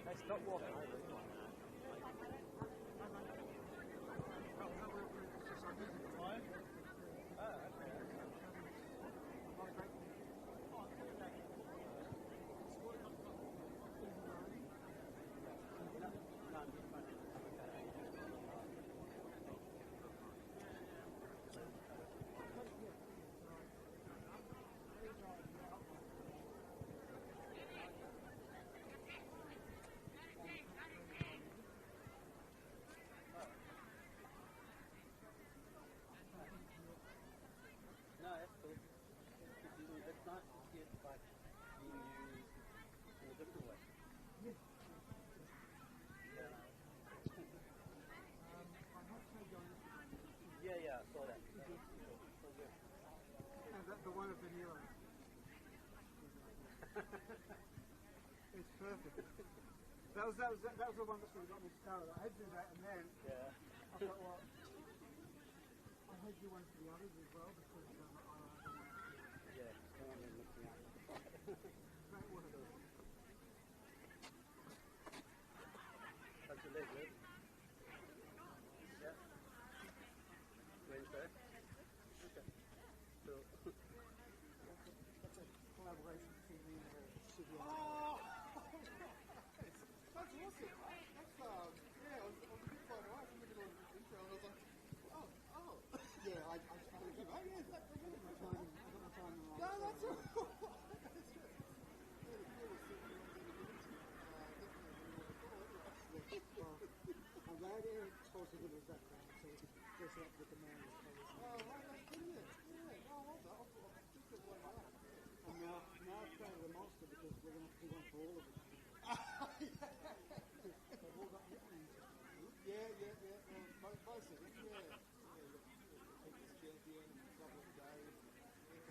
Let's stop walking. The one of vanilla. It's perfect. That was the one that sort of got me started. I had to do that, and then I thought, well, I had to do one for the others as well because great one of those. That's a leg, right? Yeah. Wednesday. Okay. So. Collaboration between me and City. Oh! That's awesome. That's, yeah, I was a bit quite right. I'm looking at this intro and I was like, oh. Yeah, I started to go, oh, yeah, that's good. I got my time in the right. No, that's all. That's good. I'm glad Eric supposed to give us that crowd, so dress up with the man. Oh, right, that's brilliant. Yeah, no, well done. And now it's kind of a monster because we're going to have to do one for all of them. the end of a couple of days.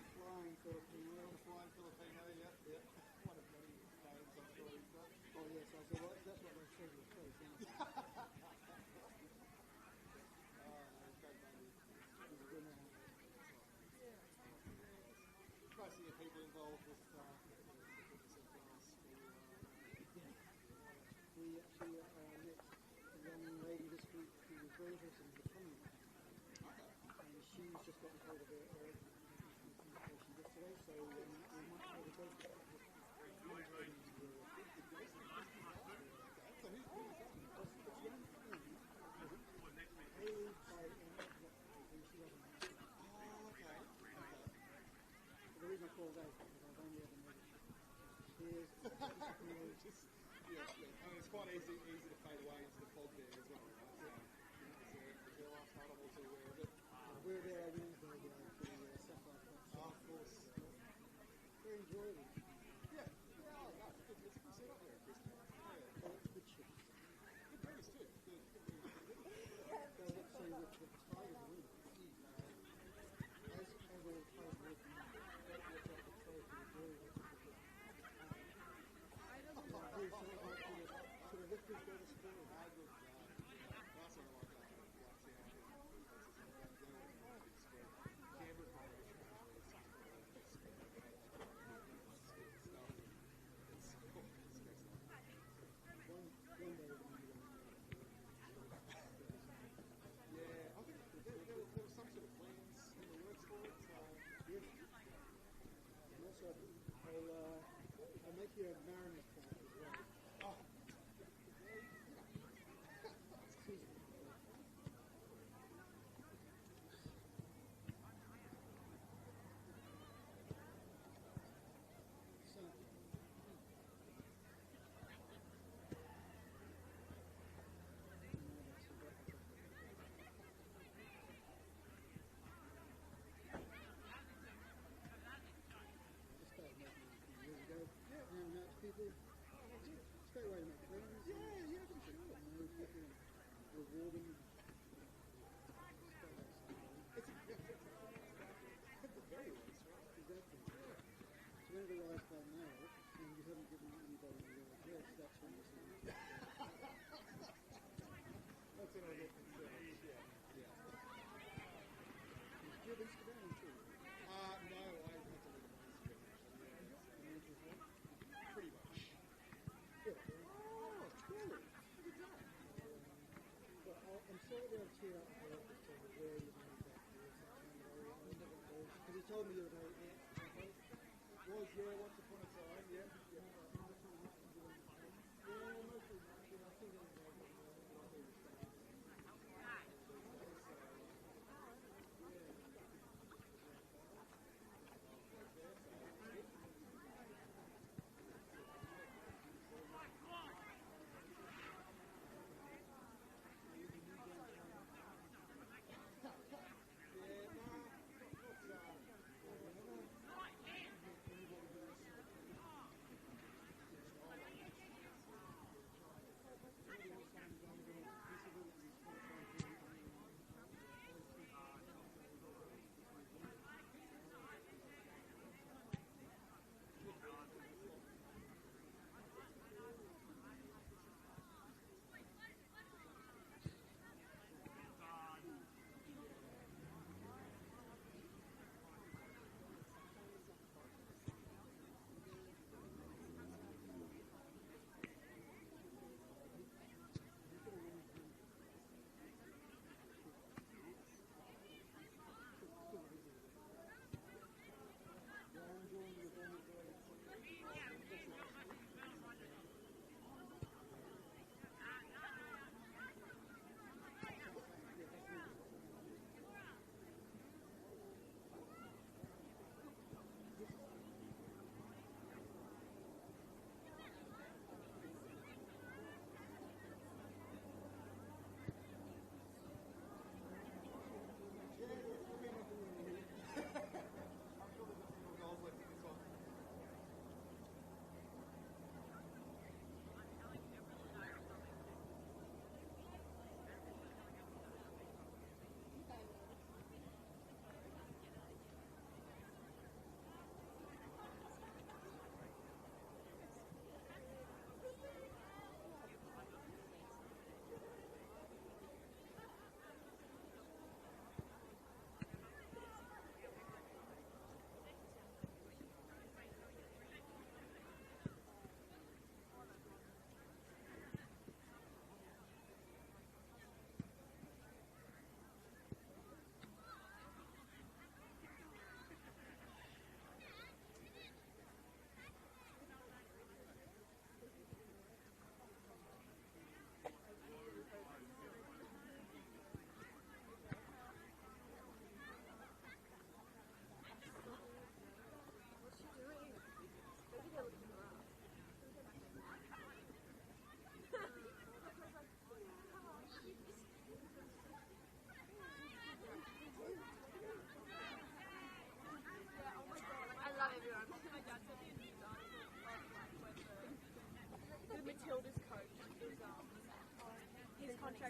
The Flying Filipino. The Flying Filipino, yep. One of many names I'm sure he's got. Oh yes, I said, well, that's what they said was face, isn't it? Try to see people involved with we actually met a young lady this week who was very interested in becoming one. And she's just gotten hold of her information yesterday, so we might have a go for that. The reason I called out is because I've only ever met it's quite easy to fade away into the fog there as well, right? So, the last night I'm also aware of it. we were there Wednesday for the Sapphire Cup. Oh, of course. Very enjoyable. Yeah, it's a good setup there at Christmas. Yeah. Good shit. Good premise too. Good. So let's see which the Tigers win. As all players win, don't watch out the trophy to do it. So the victors go to school. Last one I like I'll make you a marinade pot as well. Excuse me. So, people, it's a great way to make friends. Yeah, for sure. Know people, reward them. It's a very nice, right? Exactly. So whenever I play now, and you haven't given anybody your address, that's when you say, that's when I get concerned. Yeah. Do you have Instagram too? No, I have to look at my Instagram. Pretty much. Yeah. Oh, really? But I'm sorry to tear up the office to where you made that because he told me the other day, Was, once upon a time, yeah. Mostly, I think it was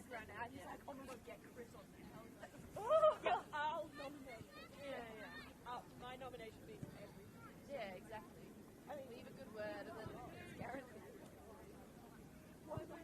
joked around now. He's like, oh my god, get Chris on there. I was like, oh, I'll nominate. Yeah. My nomination means everything. Yeah, exactly. I mean, leave a good word and then it's guaranteed. Why not?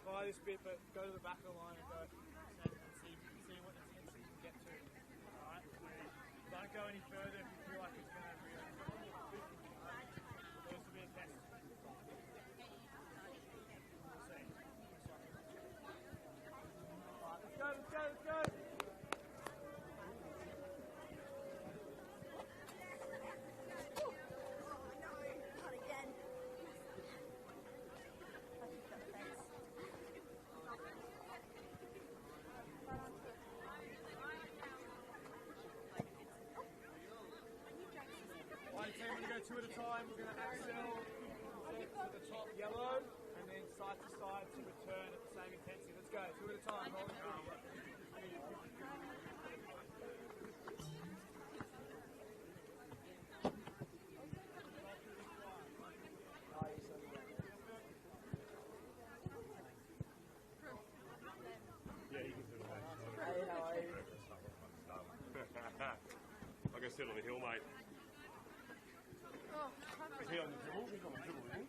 Try this bit, but go to the back of the line and go and see what the tendency you can get to. Alright? Don't go any further if you feel like it's going to really Those will be a test. We'll see. Alright, let's go, let's go, let's go! Two at a time, we're going to accel to the top yellow and then side to side to return at the same intensity. Let's go, two at a time. Hold it. Yeah, you can do it. Hey, how are you? Like I said on the hill, mate. Is he on the dribble? He's on the dribble, isn't he?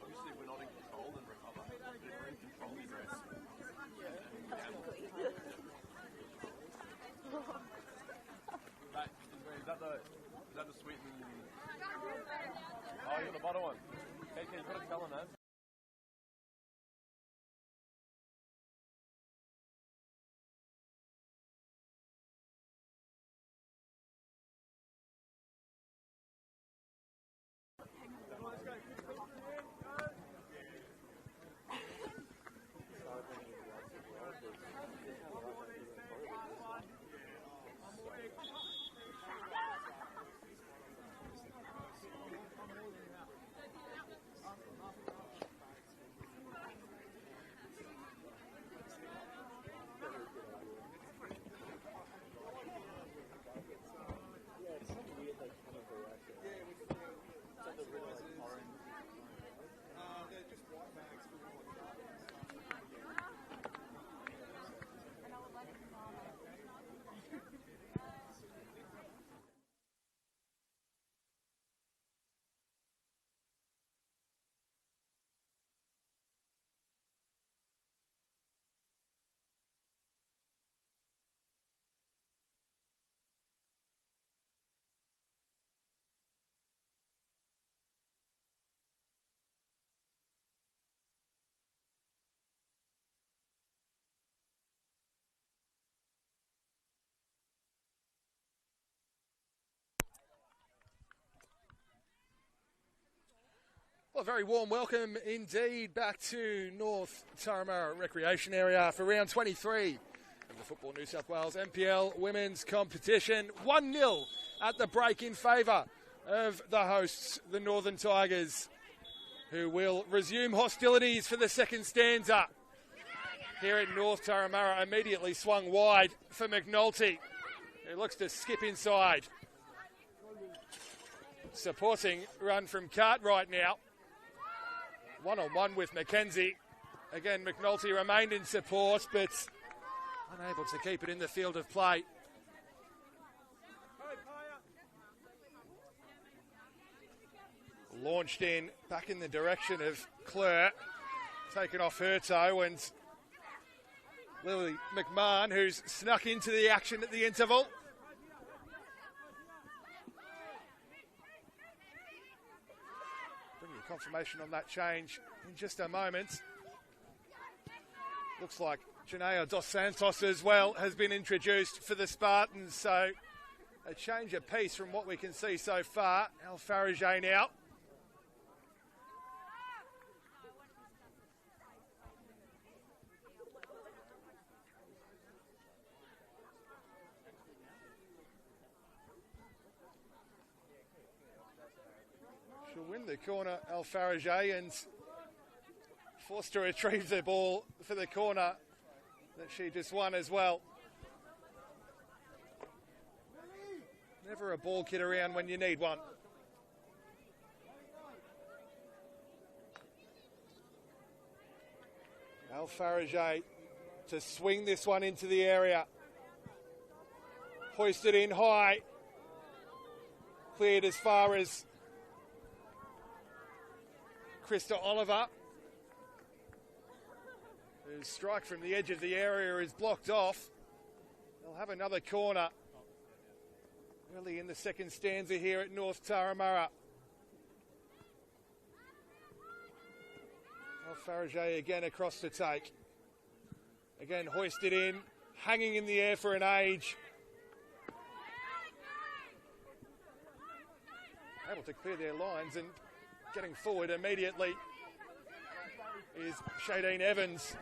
Obviously, we're not in control and recover. We're in control and dress. Is that the sweet? Oh, you got the bottom one. KK, you got to tell him, man. Well, a very warm welcome indeed back to North Turramurra Recreation Area for round 23 of the Football New South Wales NPL Women's Competition. 1-0 at the break in favour of the hosts, the Northern Tigers, who will resume hostilities for the second stanza. Here at North Turramurra, immediately swung wide for McNulty, who looks to skip inside. Supporting run from Cartwright now. One-on-one with Mackenzie. Again, McNulty remained in support, but unable to keep it in the field of play. Launched in, back in the direction of Clare. Taken off her toe, and Lily McMahon, who's snuck into the action at the interval. Bring you confirmation on that change in just a moment. Looks like Janea Dos Santos as well has been introduced for the Spartans, so a change of pace from what we can see so far. Al Farajay now. She'll win the corner, Al Farajay, and forced to retrieve the ball for the corner that she just won as well. Never a ball kid around when you need one. Al Farajay to swing this one into the area. Hoisted in high. Cleared as far as Krista Oliver, whose strike from the edge of the area is blocked off. They'll have another corner early in the second stanza here at North Turramurra. Al Farajay again across to take. Again hoisted in, hanging in the air for an age. Able to clear their lines, and getting forward immediately is Shadeen Evans.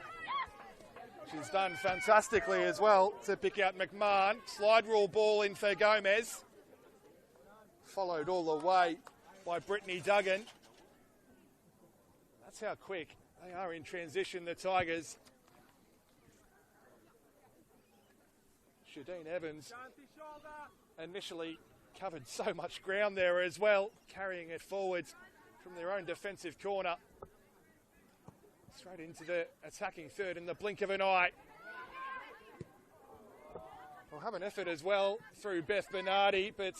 She's done fantastically as well to pick out McMahon. Slide rule ball in for Gomez. Followed all the way by Brittany Duggan. That's how quick they are in transition, the Tigers. Shadeen Evans initially covered so much ground there as well, carrying it forward from their own defensive corner. Straight into the attacking third in the blink of an eye. We'll have an effort as well through Beth Bernardi, but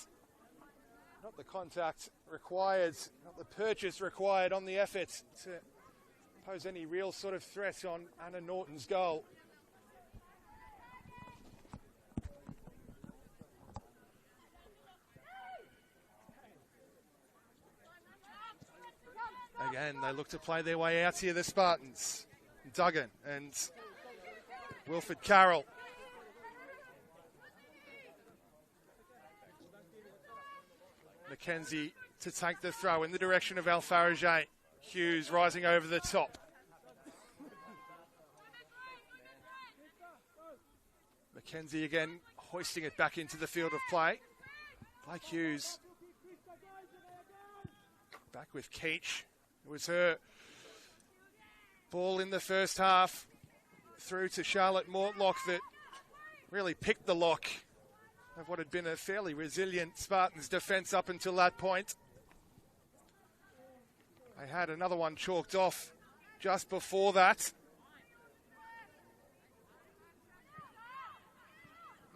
not the contact required, not the purchase required on the effort to pose any real sort of threat on Anna Norton's goal. Again, they look to play their way out here, the Spartans. Duggan and Wilfred Carroll. Mackenzie to take the throw in the direction of Al Farajay. Hughes rising over the top. Mackenzie again hoisting it back into the field of play. Blake Hughes back with Keach. It was her ball in the first half through to Charlotte Mortlock that really picked the lock of what had been a fairly resilient Spartans defence up until that point. They had another one chalked off just before that.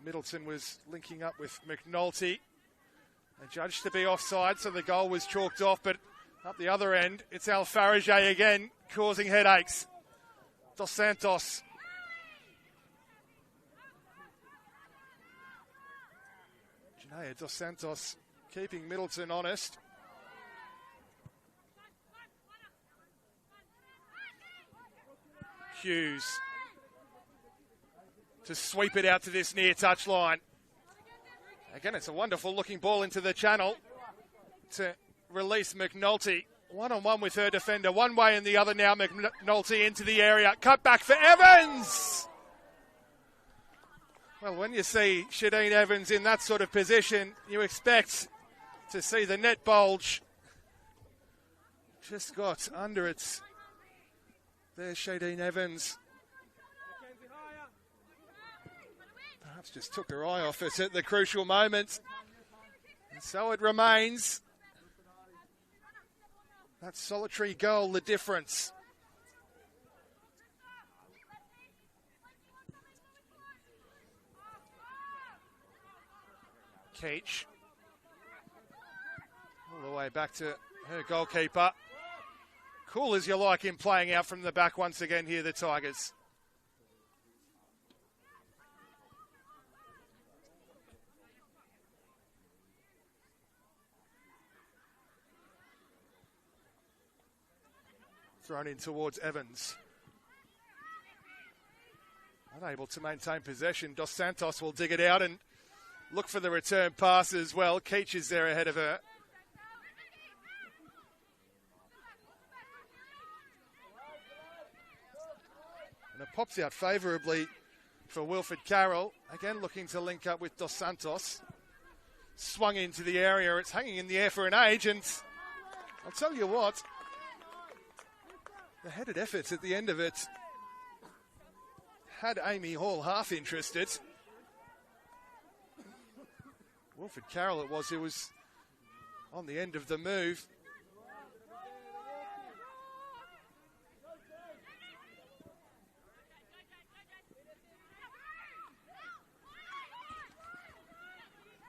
Middleton was linking up with McNulty. They judged to be offside, so the goal was chalked off, but up the other end, it's Al Farajay again, causing headaches. Dos Santos. Janea Dos Santos keeping Middleton honest. Hughes to sweep it out to this near touch line. Again, it's a wonderful looking ball into the channel to release McNulty. one-on-one with her defender. One way and the other now. McNulty into the area. Cut back for Evans. Well, when you see Shadeen Evans in that sort of position, you expect to see the net bulge. Just got under it. There's Shadeen Evans. Perhaps just took her eye off it at the crucial moment. And so it remains. That solitary goal, the difference. Keach. All the way back to her goalkeeper. Cool as you like him playing out from the back once again here, the Tigers. Thrown in towards Evans. Unable to maintain possession. Dos Santos will dig it out and look for the return pass as well. Keach is there ahead of her. And it pops out favourably for Wilfred Carroll. Again looking to link up with Dos Santos. Swung into the area. It's hanging in the air for an age. And I'll tell you what, the headed effort at the end of it had Amy Hall half interested. Wilfred Carroll it was who was on the end of the move.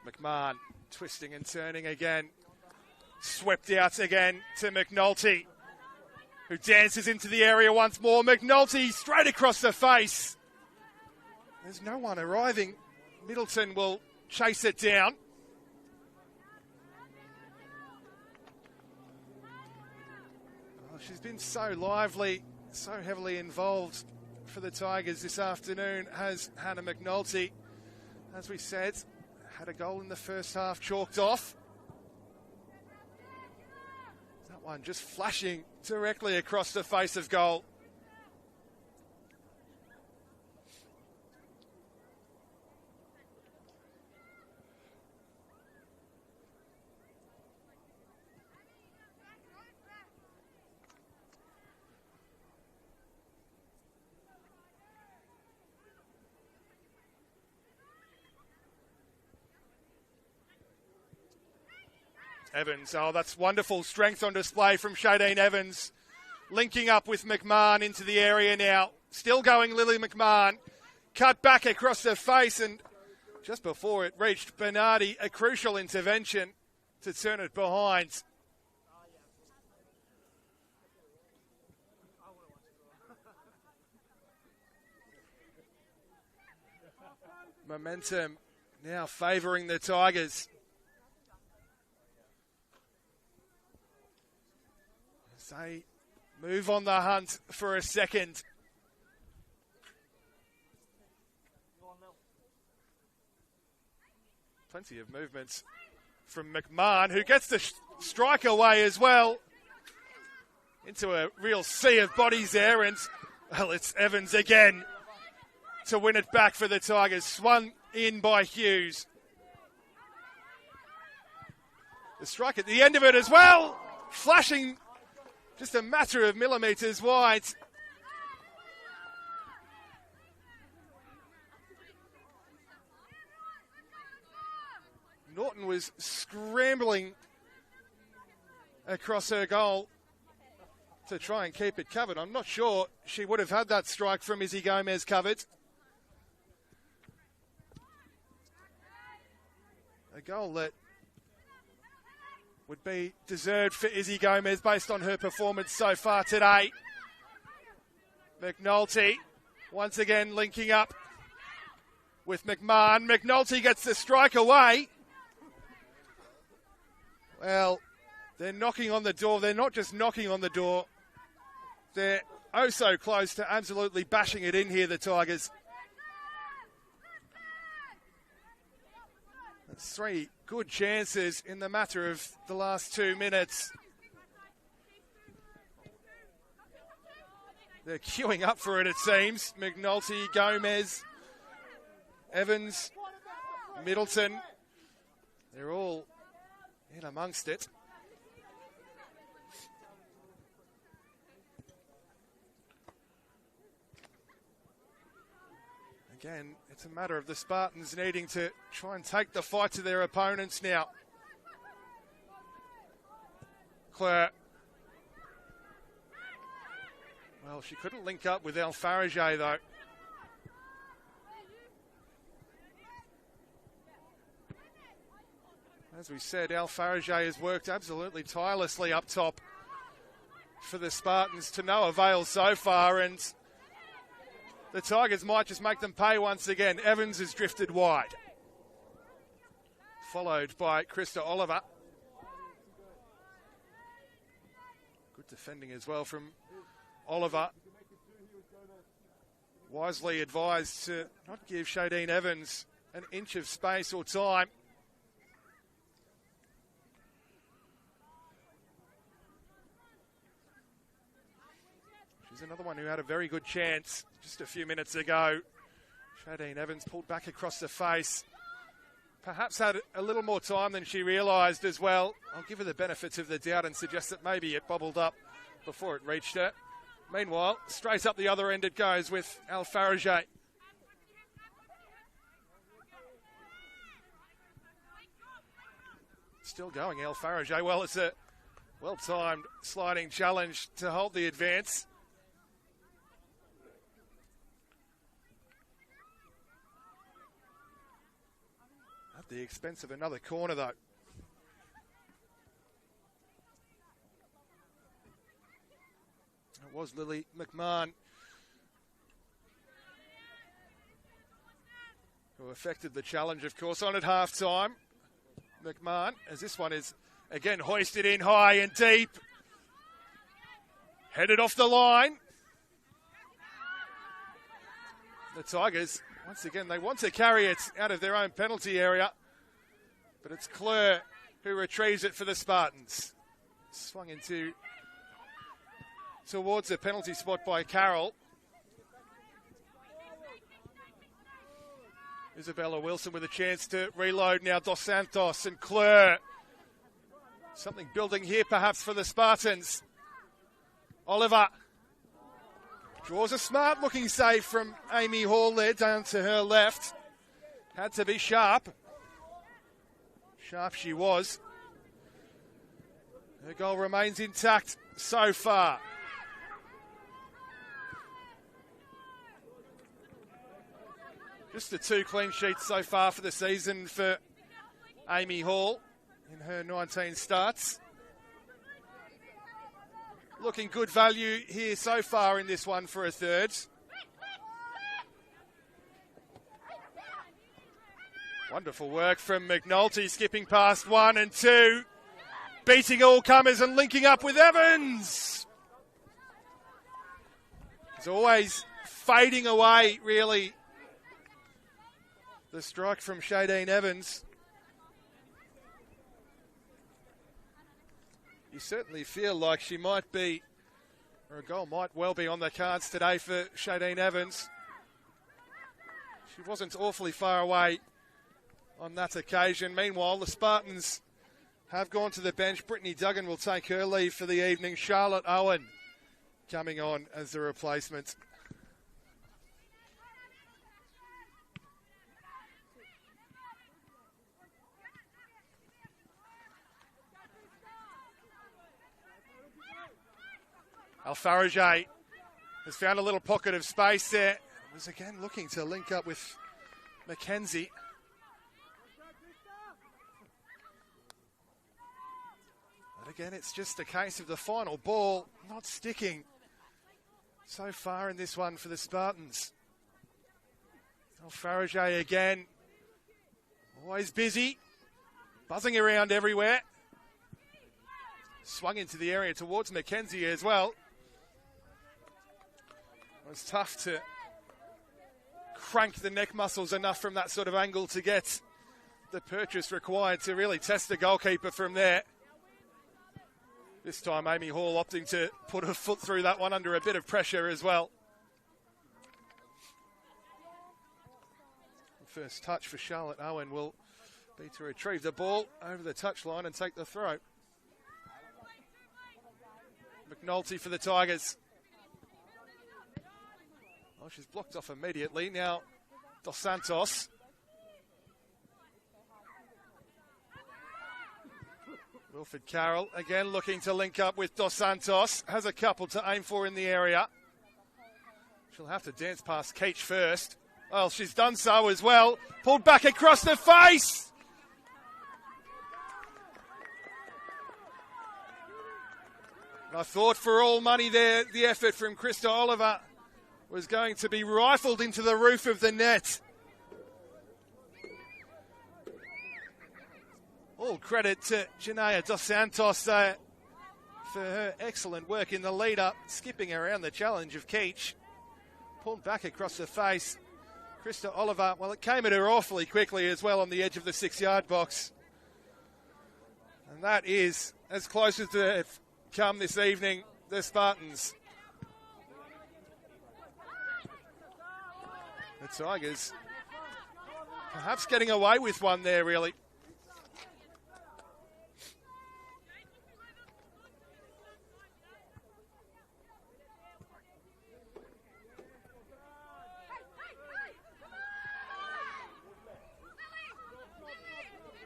McMahon twisting and turning again. Swept out again to McNulty, who dances into the area once more. McNulty straight across the face. There's no one arriving. Middleton will chase it down. Oh, she's been so lively, so heavily involved for the Tigers this afternoon, has Hannah McNulty. As we said, had a goal in the first half chalked off. That one just flashing directly across the face of goal. Evans, oh, that's wonderful strength on display from Shadeen Evans. Linking up with McMahon into the area now. Still going Lily McMahon. Cut back across the face, and just before it reached Bernardi, a crucial intervention to turn it behind. Momentum now favouring the Tigers. They move on the hunt for a second. Plenty of movements from McMahon, who gets the strike away as well. Into a real sea of bodies there, and well, it's Evans again to win it back for the Tigers. Swung in by Hughes. The strike at the end of it as well. Flashing just a matter of millimetres wide. Norton was scrambling across her goal to try and keep it covered. I'm not sure she would have had that strike from Izzy Gomez covered. A goal that would be deserved for Izzy Gomez based on her performance so far today. McNulty once again linking up with McMahon. McNulty gets the strike away. Well, they're knocking on the door. They're not just knocking on the door. They're oh so close to absolutely bashing it in here, the Tigers. That's three good chances in the matter of the last 2 minutes. They're queuing up for it, it seems. McNulty, Gomez, Evans, Middleton. They're all in amongst it. Again, it's a matter of the Spartans needing to try and take the fight to their opponents now. Claire. Well, she couldn't link up with El Farage, though. As we said, El Farage has worked absolutely tirelessly up top for the Spartans to no avail so far, and the Tigers might just make them pay once again. Evans has drifted wide. Followed by Krista Oliver. Good defending as well from Oliver. Wisely advised to not give Shadeen Evans an inch of space or time. She's another one who had a very good chance just a few minutes ago. Shadeen Evans pulled back across the face. Perhaps had a little more time than she realised as well. I'll give her the benefits of the doubt and suggest that maybe it bubbled up before it reached her. Meanwhile, straight up the other end it goes with Al Farage. Still going, El Farage. Well, it's a well-timed sliding challenge to hold the advance. At the expense of another corner, though. It was Lily McMahon who affected the challenge, of course, on at half-time. McMahon, as this one is again hoisted in high and deep. Headed off the line. The Tigers, once again, they want to carry it out of their own penalty area, but it's Claire who retrieves it for the Spartans. Swung into towards the penalty spot by Carroll. Isabella Wilson with a chance to reload now. Dos Santos and Claire. Something building here perhaps for the Spartans. Oliver draws a smart looking save from Amy Hall there down to her left. Had to be sharp. Sharp she was. Her goal remains intact so far. Just the 2 clean sheets so far for the season for Amy Hall in her 19 starts. Looking good value here so far in this one for a third. Wonderful work from McNulty, skipping past 1 and 2. Beating all comers and linking up with Evans. It's always fading away, really. The strike from Shadeen Evans. You certainly feel like she might be, or a goal might well be on the cards today for Shadeen Evans. She wasn't awfully far away on that occasion. Meanwhile, the Spartans have gone to the bench. Brittany Duggan will take her leave for the evening. Charlotte Owen coming on as the replacement. Al Farage has found a little pocket of space there. Was again looking to link up with Mackenzie. But again, it's just a case of the final ball not sticking so far in this one for the Spartans. Al Farage again, always busy, buzzing around everywhere. Swung into the area towards Mackenzie as well. It was tough to crank the neck muscles enough from that sort of angle to get the purchase required to really test the goalkeeper from there. This time Amy Hall opting to put her foot through that one under a bit of pressure as well. First touch for Charlotte Owen will be to retrieve the ball over the touchline and take the throw. McNulty for the Tigers. Oh, she's blocked off immediately. Now, Dos Santos. Wilfred Carroll again looking to link up with Dos Santos. Has a couple to aim for in the area. She'll have to dance past Keach first. Well, she's done so as well. Pulled back across the face. I thought for all money there, the effort from Krista Oliver was going to be rifled into the roof of the net. All credit to Janaya Dos Santos for her excellent work in the lead-up, skipping around the challenge of Keach. Pulled back across the face. Krista Oliver, well, it came at her awfully quickly as well on the edge of the 6-yard box. And that is as close as they've come this evening, the Spartans. The Tigers perhaps getting away with one there, really.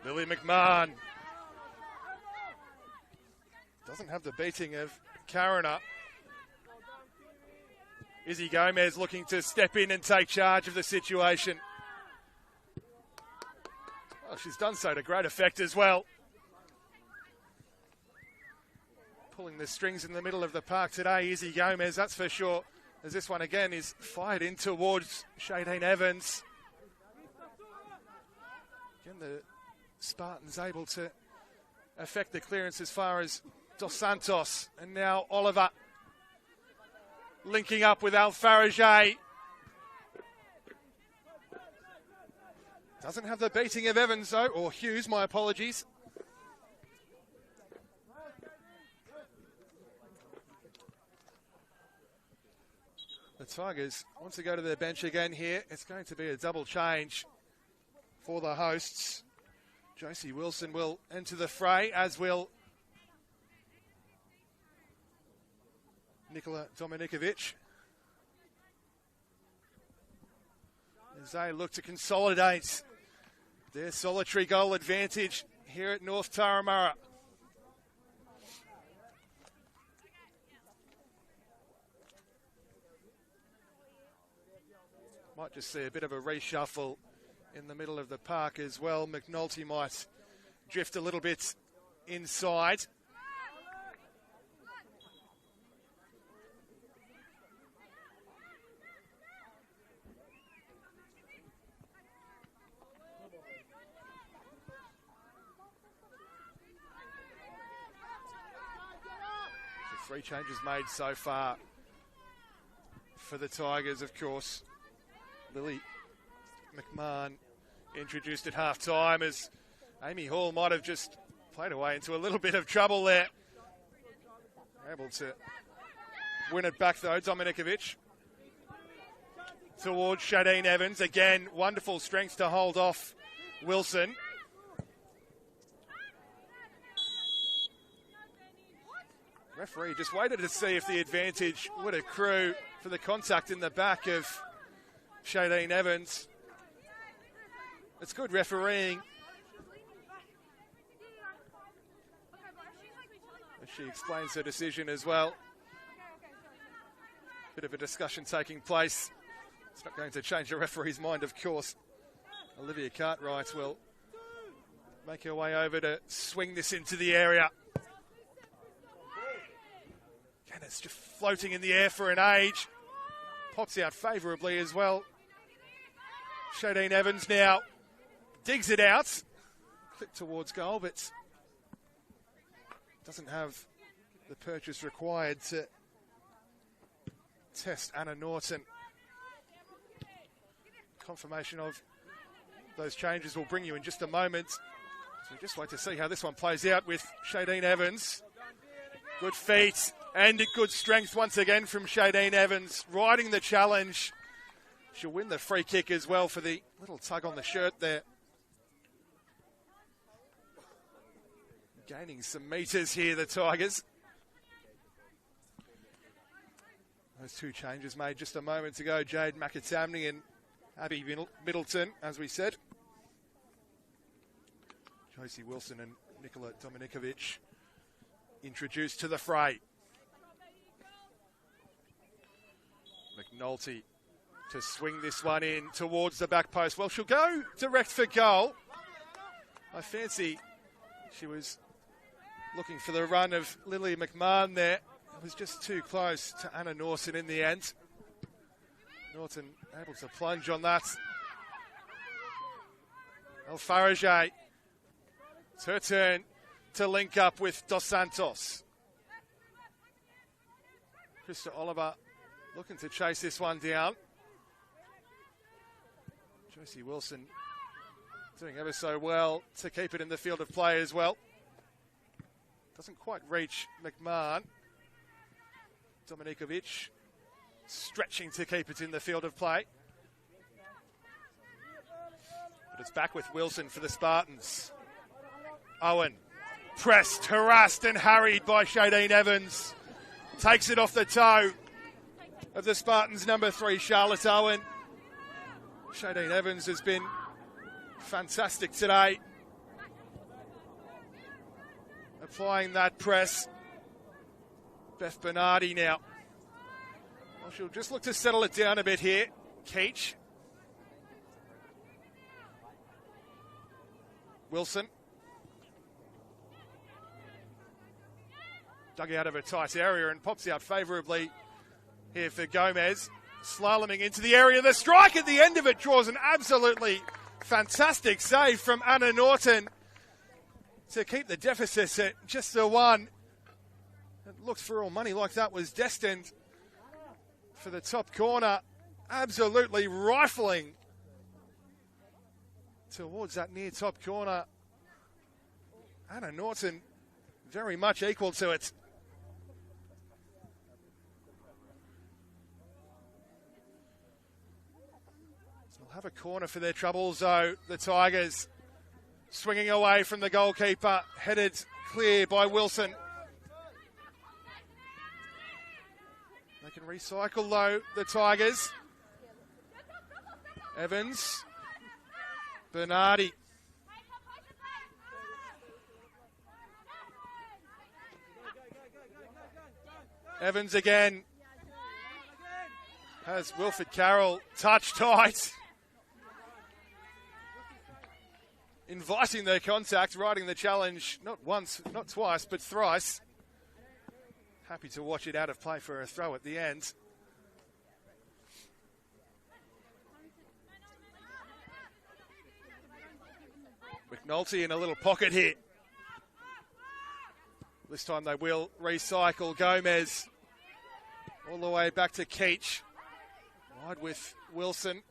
Lily McMahon doesn't have the beating of Karina. Izzy Gomez looking to step in and take charge of the situation. Well, she's done so to great effect as well. Pulling the strings in the middle of the park today, Izzy Gomez, that's for sure. As this one again is fired in towards Shadeen Evans. Again, the Spartans able to affect the clearance as far as Dos Santos. And now Oliver linking up with Al Farage. Doesn't have the beating of Evans though, or Hughes, my apologies. The Tigers want to go to their bench again here. It's going to be a double change for the hosts. Josie Wilson will enter the fray, as will Nikola Dominikovic. As they look to consolidate their solitary goal advantage here at North Turramurra. Might just see a bit of a reshuffle in the middle of the park as well. McNulty might drift a little bit inside. So 3 changes made so far for the Tigers, of course. Lily McMahon introduced at half-time as Amy Hall might have just played away into a little bit of trouble there. Able to win it back though, Dominikovic. Towards Shadeen Evans. Again, wonderful strength to hold off Wilson. Referee just waited to see if the advantage would accrue for the contact in the back of Shadeen Evans. It's good refereeing. She explains her decision as well. Bit of a discussion taking place. It's not going to change the referee's mind, of course. Olivia Cartwright will make her way over to swing this into the area. And it's just floating in the air for an age. Pops out favourably as well. Shadeen Evans now digs it out. Clip towards goal, but doesn't have the purchase required to test Anna Norton. Confirmation of those changes will bring you in just a moment. So just wait to see how this one plays out with Shadeen Evans. Good feet and good strength once again from Shadeen Evans, riding the challenge. She'll win the free kick as well for the little tug on the shirt there. Gaining some metres here, the Tigers. Those two changes made just a moment ago. Jade McAtamney and Abby Middleton, as we said. Josie Wilson and Nicola Dominikovic introduced to the fray. McNulty to swing this one in towards the back post. Well, she'll go direct for goal. I fancy she was looking for the run of Lily McMahon there. It was just too close to Anna Norton in the end. Norton able to plunge on that. El Farage. It's her turn to link up with Dos Santos. Krista Oliver looking to chase this one down. Josie Wilson doing ever so well to keep it in the field of play as well. Doesn't quite reach McMahon. Dominikovic stretching to keep it in the field of play. But it's back with Wilson for the Spartans. Owen, pressed, harassed and harried by Shadeen Evans. Takes it off the toe of the Spartans' number 3, Charlotte Owen. Shadeen Evans has been fantastic today. Applying that press. Beth Bernardi now. Well, she'll just look to settle it down a bit here. Keach. Wilson. Dug out of a tight area and pops out favourably here for Gomez. Slaloming into the area. The strike at the end of it draws an absolutely fantastic save from Anna Norton to keep the deficit at just the one. It looks for all money like that was destined for the top corner. Absolutely rifling towards that near top corner. Anna Norton very much equal to it. They'll have a corner for their troubles though, the Tigers. Swinging away from the goalkeeper, headed clear by Wilson. They can recycle though, the Tigers. Evans. Bernardi. Evans again. Has Wilfred Carroll touch tight. Inviting the contact, riding the challenge, not once, not twice, but thrice. Happy to watch it out of play for a throw at the end. McNulty in a little pocket here. This time they will recycle. Gomez all the way back to Keach. Wide with Wilson.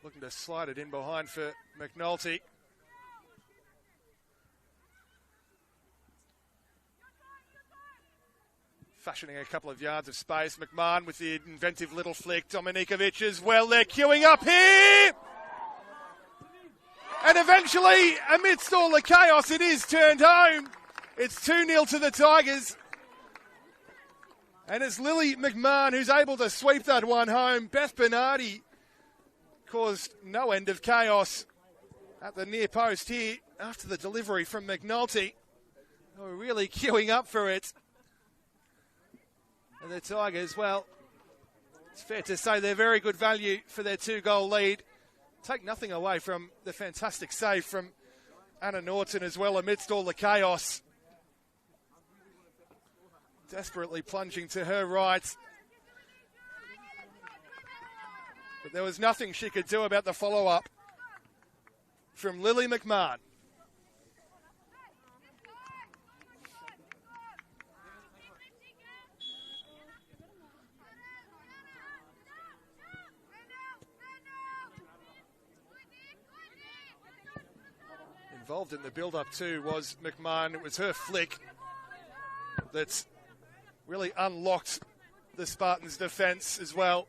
Looking to slide it in behind for McNulty. Fashioning a couple of yards of space. McMahon with the inventive little flick. Dominikovic as well. They're queuing up here. And eventually, amidst all the chaos, it is turned home. It's 2-0 to the Tigers. And it's Lily McMahon who's able to sweep that one home. Beth Bernardi caused no end of chaos at the near post here after the delivery from McNulty. They were really queuing up for it. And the Tigers, well, it's fair to say they're very good value for their 2-goal lead. Take nothing away from the fantastic save from Anna Norton as well amidst all the chaos. Desperately plunging to her right. But there was nothing she could do about the follow-up from Lily McMahon. Involved in the build-up too was McMahon. It was her flick that's really unlocked the Spartans' defence as well.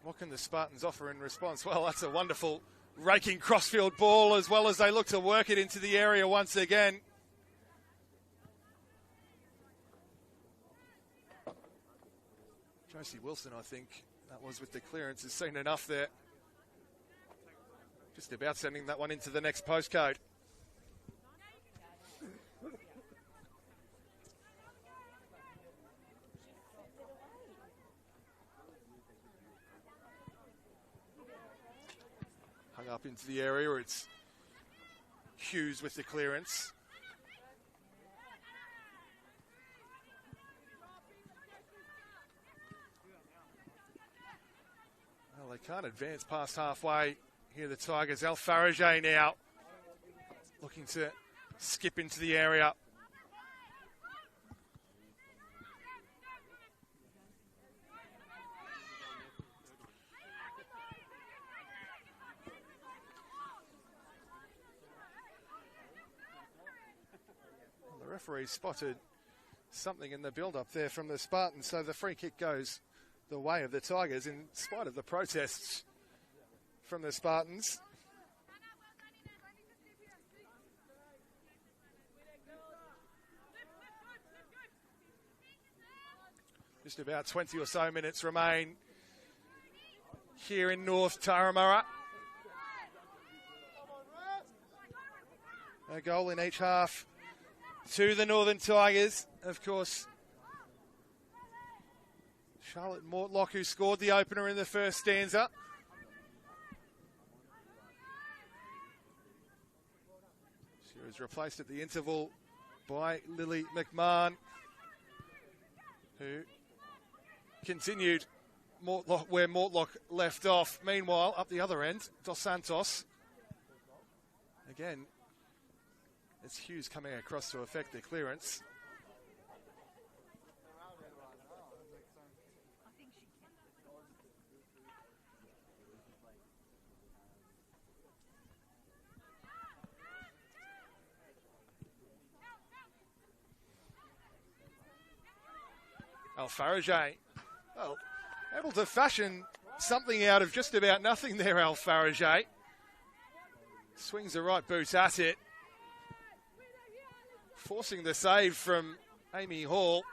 What can the Spartans offer in response? Well, that's a wonderful raking crossfield ball, as well as they look to work it into the area once again. Josie Wilson, I think that was with the clearance, has seen enough there. Just about sending that one into the next postcode. Hung up into the area, it's Hughes with the clearance. Well, they can't advance past halfway. Here the Tigers, Al Farajay now looking to skip into the area. Well, the referee spotted something in the build-up there from the Spartans, so the free kick goes the way of the Tigers in spite of the protests from the Spartans. Just about 20 or so minutes remain here in North Turramurra. A goal in each half to the Northern Tigers. Of course, Charlotte Mortlock, who scored the opener in the first stanza. She was replaced at the interval by Lily McMahon, who continued Mortlock where Mortlock left off. Meanwhile, up the other end, Dos Santos. Again, it's Hughes coming across to effect the clearance. Al Farajay, well, able to fashion something out of just about nothing there, Al Farajay. Swings the right boot at it, forcing the save from Amy Hall.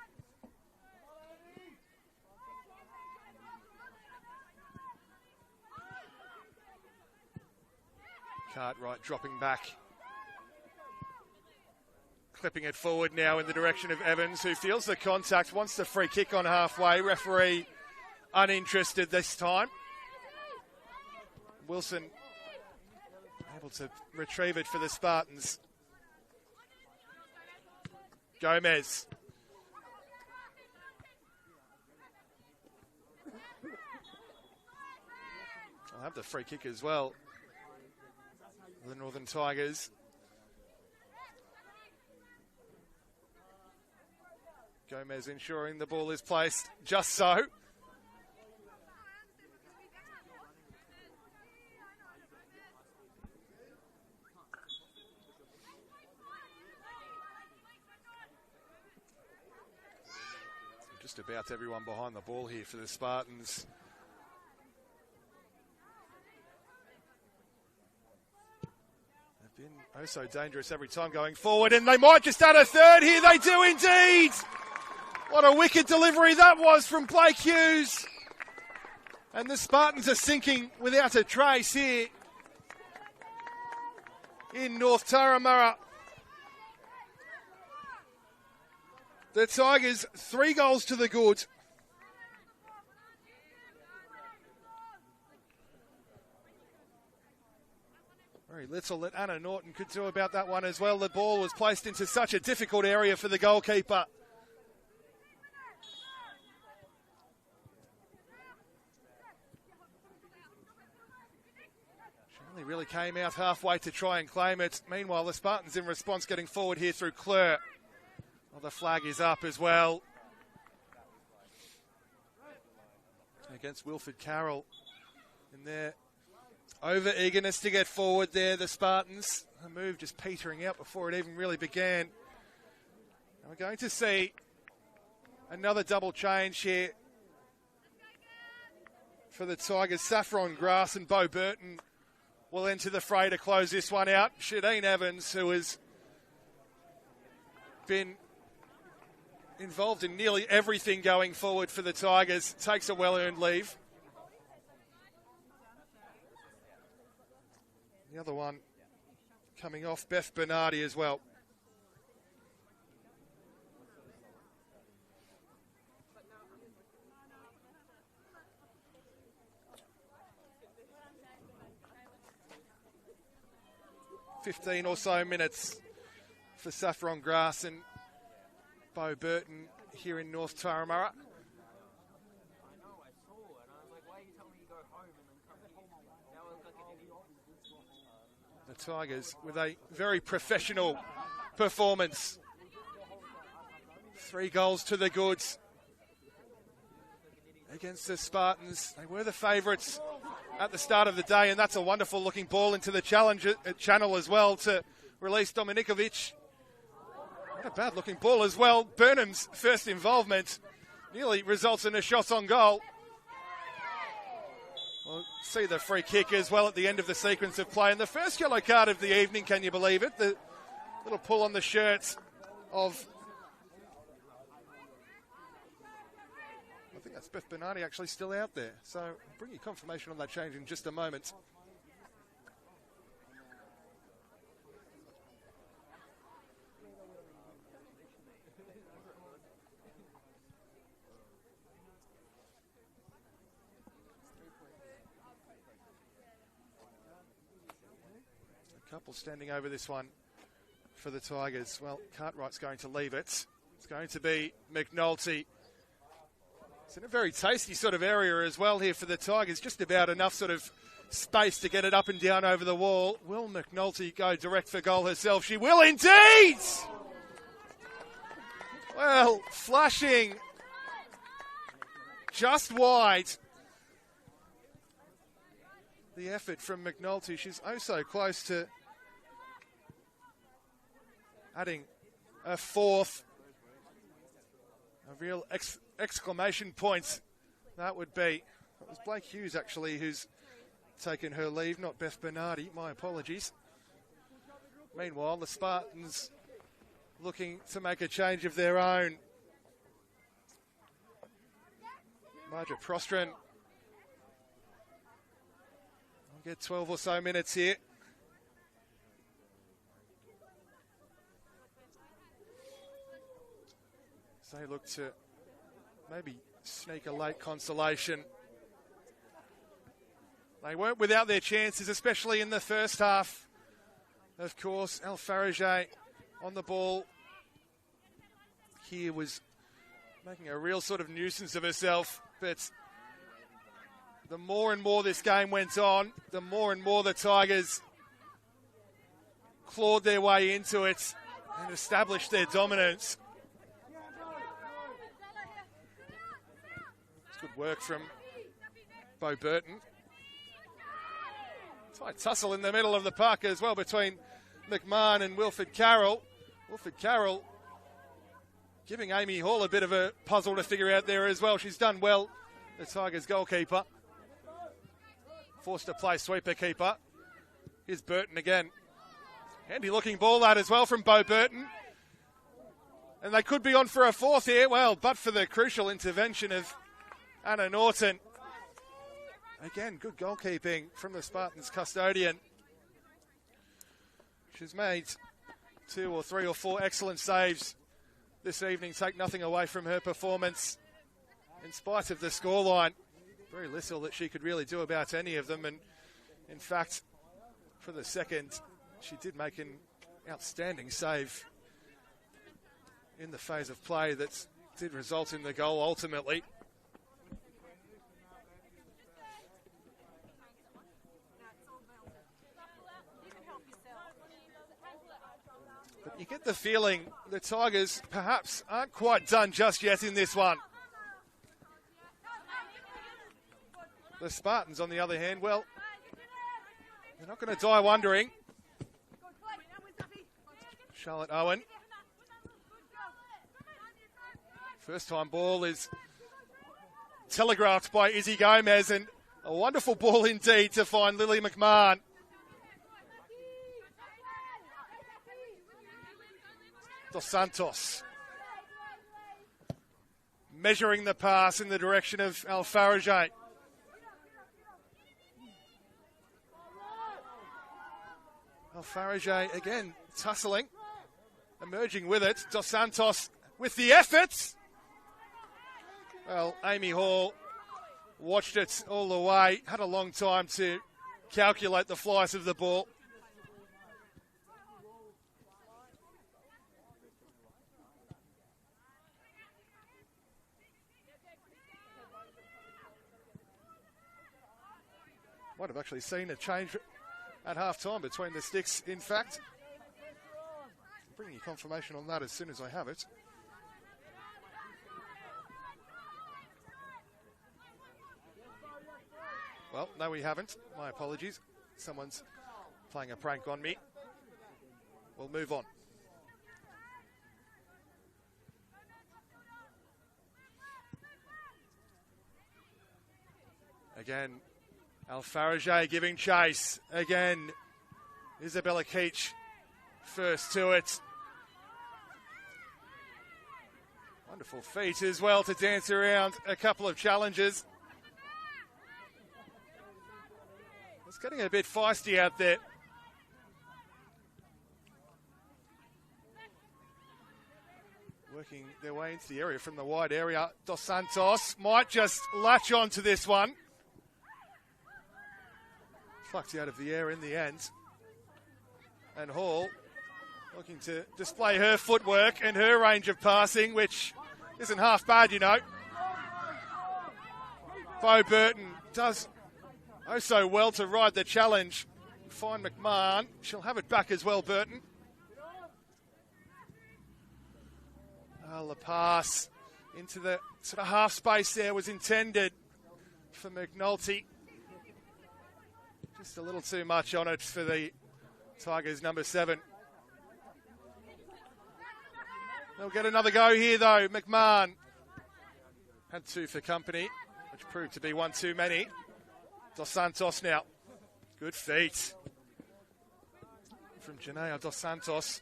Cartwright dropping back. Clipping it forward now in the direction of Evans, who feels the contact, wants the free kick on halfway. Referee uninterested this time. Wilson able to retrieve it for the Spartans. Gomez. I'll have the free kick as well. The Northern Tigers. Gomez ensuring the ball is placed just so. Just about everyone behind the ball here for the Spartans. They've been oh so dangerous every time going forward, and they might just add a third here. They do indeed. What a wicked delivery that was from Blake Hughes. And the Spartans are sinking without a trace here in North Turramurra. The Tigers, 3 goals to the good. Very little that Anna Norton could do about that one as well. The ball was placed into such a difficult area for the goalkeeper. He really came out halfway to try and claim it. Meanwhile, the Spartans in response getting forward here through Clare. Well, the flag is up as well. against Wilfred Carroll in their over-eagerness to get forward there, the Spartans. A move just petering out before it even really began. And we're going to see another double change here for the Tigers. Saffron Grass and Bo Burton will enter the fray to close this one out. Shadeen Evans, who has been involved in nearly everything going forward for the Tigers, takes a well-earned leave. The other one coming off, Beth Bernardi as well. $15 or so minutes for Saffron Grass and Bo Burton here in North Turramurra. The Tigers with a very professional performance. 3 goals to the goods against the Spartans. They were the favourites at the start of the day, and that's a wonderful looking ball into the channel as well to release Dominikovic. Not a bad looking ball as well. Burnham's first involvement nearly results in a shot on goal. We'll see the free kick as well at the end of the sequence of play. And the first yellow card of the evening, can you believe it? The little pull on the shirts of, I think that's Beth Bernardi actually still out there. So I'll bring you confirmation on that change in just a moment. Couple standing over this one for the Tigers. Well, Cartwright's going to leave it. It's going to be McNulty. It's in a very tasty sort of area as well here for the Tigers. Just about enough sort of space to get it up and down over the wall. Will McNulty go direct for goal herself? She will indeed! Well, flashing just wide. The effort from McNulty. She's oh so close to adding a fourth. A real exclamation point that would be. It was Blake Hughes actually who's taken her leave, not Beth Bernardi. My apologies. Meanwhile, the Spartans looking to make a change of their own. Marja Prostran will get 12 or so minutes here. So they look to maybe sneak a late consolation. They weren't without their chances, especially in the first half. Of course, Al Farage on the ball here was making a real sort of nuisance of herself. But the more and more this game went on, the more and more the Tigers clawed their way into it and established their dominance. It's good work from Bo Burton. Tight tussle in the middle of the park as well between McMahon and Wilfred Carroll. Wilfred Carroll giving Amy Hall a bit of a puzzle to figure out there as well. She's done well, the Tigers goalkeeper. Forced to play sweeper keeper. Here's Burton again. Handy looking ball that as well from Bo Burton. And they could be on for a fourth here. Well, but for the crucial intervention of Anna Norton. Again, good goalkeeping from the Spartans custodian. She's made 2 or 3 or 4 excellent saves this evening. Take nothing away from her performance in spite of the scoreline. Very little that she could really do about any of them. And in fact, for the second, she did make an outstanding save in the phase of play that did result in the goal ultimately. But you get the feeling the Tigers perhaps aren't quite done just yet in this one. The Spartans, on the other hand, well, they're not going to die wondering. Charlotte Owen. First time ball is telegraphed by Izzy Gomez, and a wonderful ball indeed to find Lily McMahon. Dos Santos measuring the pass in the direction of Alfarage. Alfarage again tussling, emerging with it. Dos Santos with the efforts. Well, Amy Hall watched it all the way, had a long time to calculate the flight of the ball. Might have actually seen a change at half-time between the sticks, in fact. I'll bring you confirmation on that as soon as I have it. Well, no, we haven't. My apologies. Someone's playing a prank on me. We'll move on. Again, Alfarage giving chase. Again, Isabella Keach first to it. Wonderful feat as well to dance around a couple of challenges. It's getting a bit feisty out there. Working their way into the area from the wide area. Dos Santos might just latch on to this one. Plucked out of the air in the end. And Hall looking to display her footwork and her range of passing, which isn't half bad, you know. Bo Burton does oh so well to ride the challenge. Find McMahon. She'll have it back as well, Burton. Oh, the pass into the sort of half space there was intended for McNulty. Just a little too much on it for the Tigers, number 7. They'll get another go here, though. McMahon had 2 for company, which proved to be 1 too many. Dos Santos now. Good feet from Janea Dos Santos.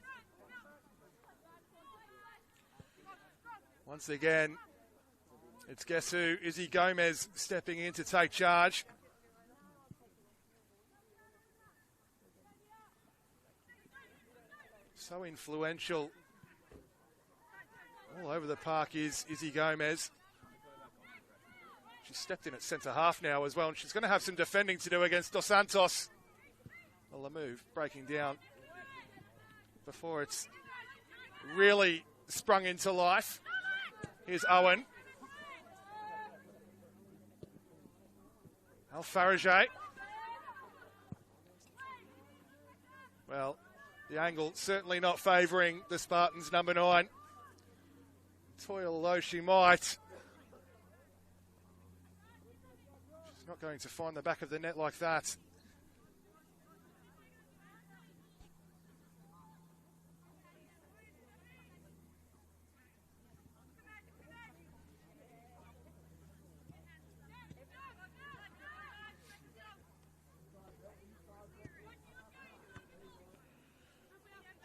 Once again, it's guess who? Izzy Gomez stepping in to take charge. So influential all over the park is Izzy Gomez. She's stepped in at centre half now as well, and she's going to have some defending to do against Dos Santos. Well, the move breaking down before it's really sprung into life. Here's Owen. Alfarage. Well, the angle certainly not favouring the Spartans, number 9. Toil though she might. She's not going to find the back of the net like that.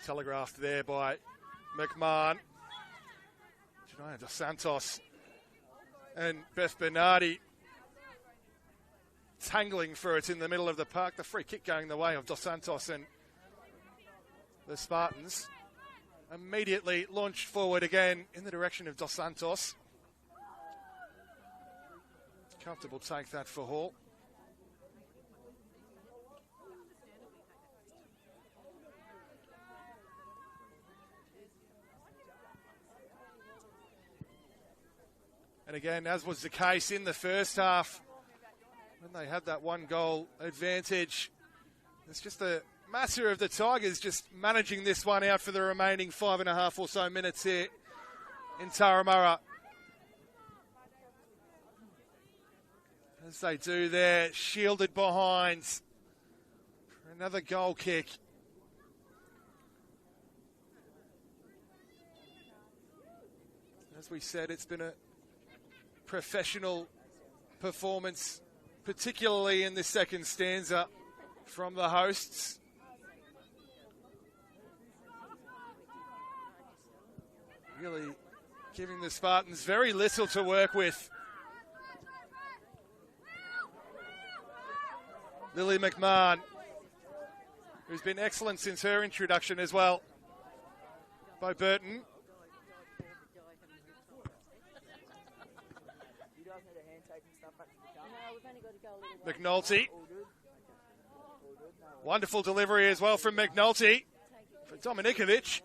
Telegraphed there by McMahon. Janea Dos Santos and Beth Bernardi tangling for it in the middle of the park. The free kick going the way of Dos Santos, and the Spartans immediately launched forward again in the direction of Dos Santos. Comfortable take that for Hall. And again, as was the case in the first half, when they had that 1-goal advantage, it's just a matter of the Tigers just managing this one out for the remaining 5.5 or so minutes here in Turramurra. As they do there, shielded behind. For another goal kick. As we said, it's been a professional performance, particularly in this second stanza from the hosts. Really giving the Spartans very little to work with. Lily McMahon, who's been excellent since her introduction as well by Burton. McNulty. Wonderful delivery as well from McNulty. For Dominikovic.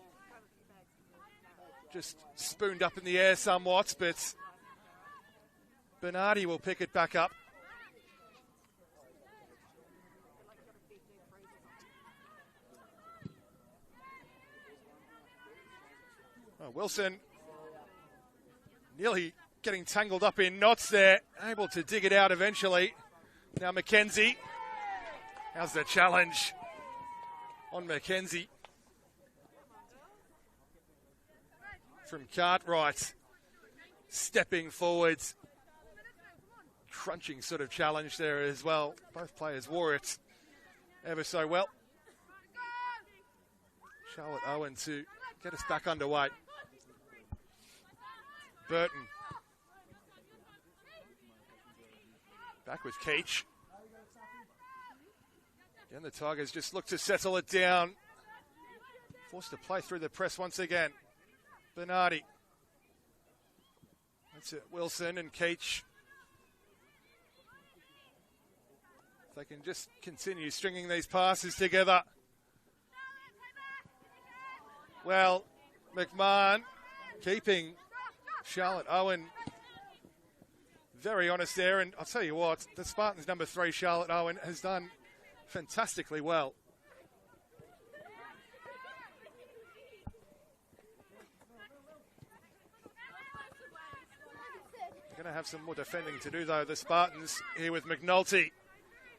Just spooned up in the air somewhat, but Bernardi will pick it back up. Oh, Wilson nearly getting tangled up in knots there, able to dig it out eventually. Now McKenzie. How's the challenge on McKenzie? From Cartwright. Stepping forwards. Crunching sort of challenge there as well. Both players wore it ever so well. Charlotte Owen to get us back underway. Burton. Back with Keach. Again, the Tigers just look to settle it down. Forced to play through the press once again. Bernardi. That's it. Wilson and Keach. They can just continue stringing these passes together. Well, McMahon keeping Charlotte Owen very honest there, and I'll tell you what, the Spartans' number 3, Charlotte Owen, has done fantastically well. They're going to have some more defending to do, though, the Spartans here with McNulty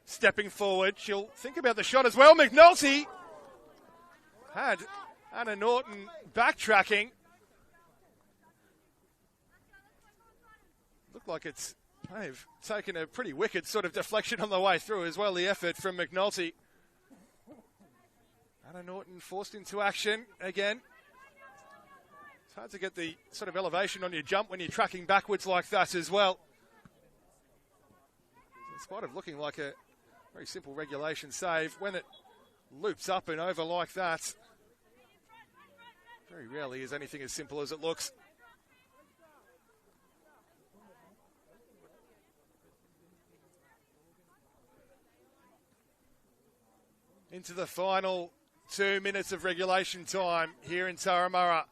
stepping forward. She'll think about the shot as well. McNulty had Anna Norton backtracking. Looked like they've taken a pretty wicked sort of deflection on the way through as well, the effort from McNulty. Anna Norton forced into action again. It's hard to get the sort of elevation on your jump when you're tracking backwards like that as well. In spite of looking like a very simple regulation save, when it loops up and over like that, very rarely is anything as simple as it looks. Into the final 2 minutes of regulation time here in Turramurra.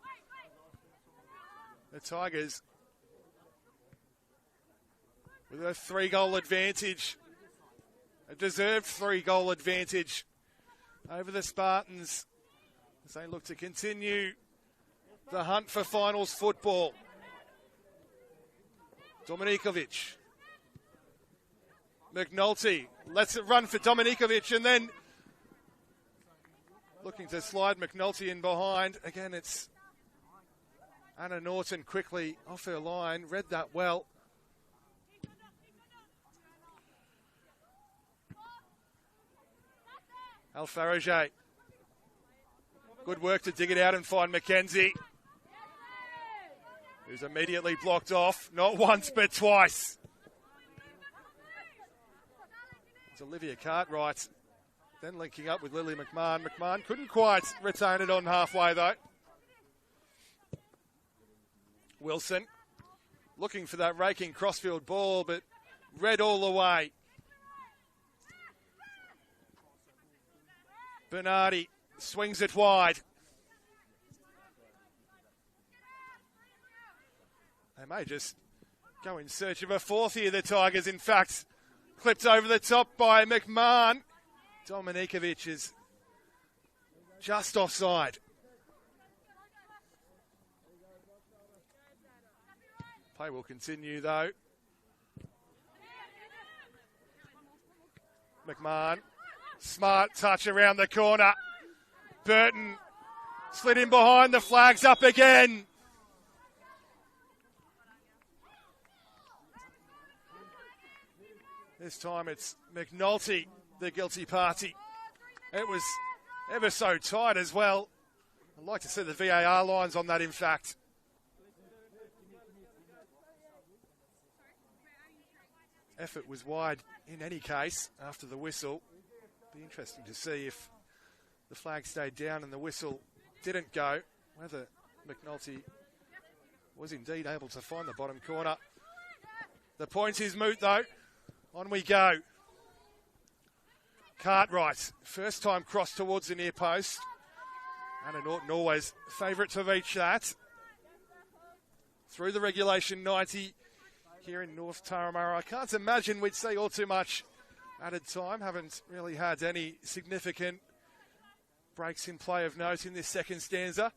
The Tigers with a 3-goal advantage, a deserved 3-goal advantage over the Spartans as they look to continue the hunt for finals football. Dominikovic. McNulty lets it run for Dominikovic and then looking to slide McNulty in behind. Again, it's Anna Norton quickly off her line. Read that well. Al Farage. Good work to dig it out and find McKenzie, who's immediately blocked off. Not once, but twice. It's Olivia Cartwright. Then linking up with Lily McMahon. McMahon couldn't quite retain it on halfway, though. Wilson looking for that raking crossfield ball, but read all the way. Bernardi swings it wide. They may just go in search of a fourth here, the Tigers. In fact, clipped over the top by McMahon. Dominikovic is just offside. Play will continue, though. McMahon, smart touch around the corner. Burton slid in behind, the flag's up again. This time it's McNulty, the guilty party. It was ever so tight as well. I'd like to see the VAR lines on that, in fact. Effort was wide in any case after the whistle. Be interesting to see if the flag stayed down and the whistle didn't go, whether McNulty was indeed able to find the bottom corner. The point is moot though. On we go. Cartwright, first time cross towards the near post. Anna Norton always favourite to reach that. Through the regulation 90 here in North Turramurra. I can't imagine we'd see all too much added time. Haven't really had any significant breaks in play of note in this second stanza.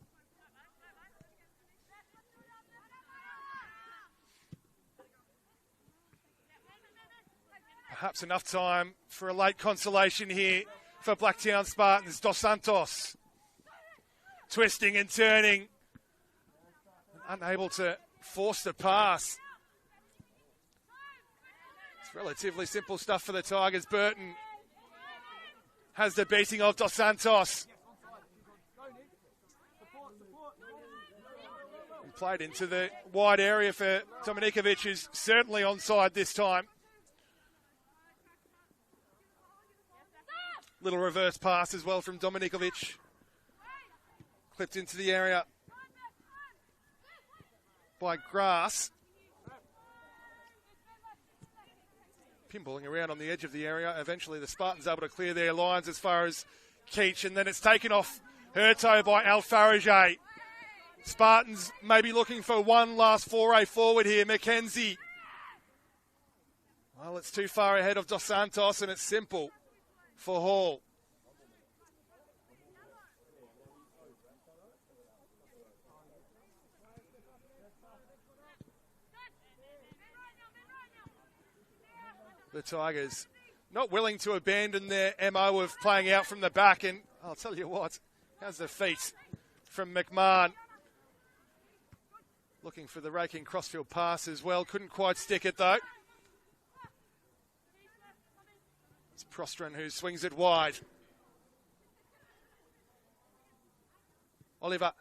Perhaps enough time for a late consolation here for Blacktown Spartans. Dos Santos twisting and turning, unable to force the pass. It's relatively simple stuff for the Tigers. Burton has the beating of Dos Santos. And played into the wide area for Dominikovic, who's certainly onside this time. Little reverse pass as well from Dominikovic. Clipped into the area by Grass. Pinballing around on the edge of the area. Eventually the Spartans able to clear their lines as far as Keach, and then it's taken off her toe by Al Farage. Spartans maybe looking for one last foray forward here. McKenzie. Well, it's too far ahead of Dos Santos, and it's simple for Hall. The Tigers not willing to abandon their MO of playing out from the back, and I'll tell you what, how's the feet from McMahon. Looking for the raking crossfield pass as well, couldn't quite stick it though. It's Prostron who swings it wide. Oliver.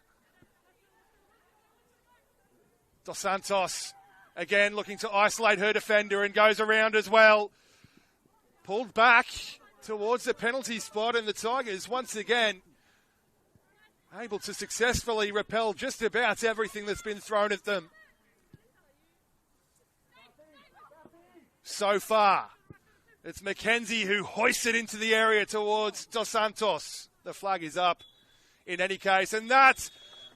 Dos Santos again looking to isolate her defender and goes around as well. Pulled back towards the penalty spot, and the Tigers once again able to successfully repel just about everything that's been thrown at them so far. It's McKenzie who hoists it into the area towards Dos Santos. The flag is up in any case, and that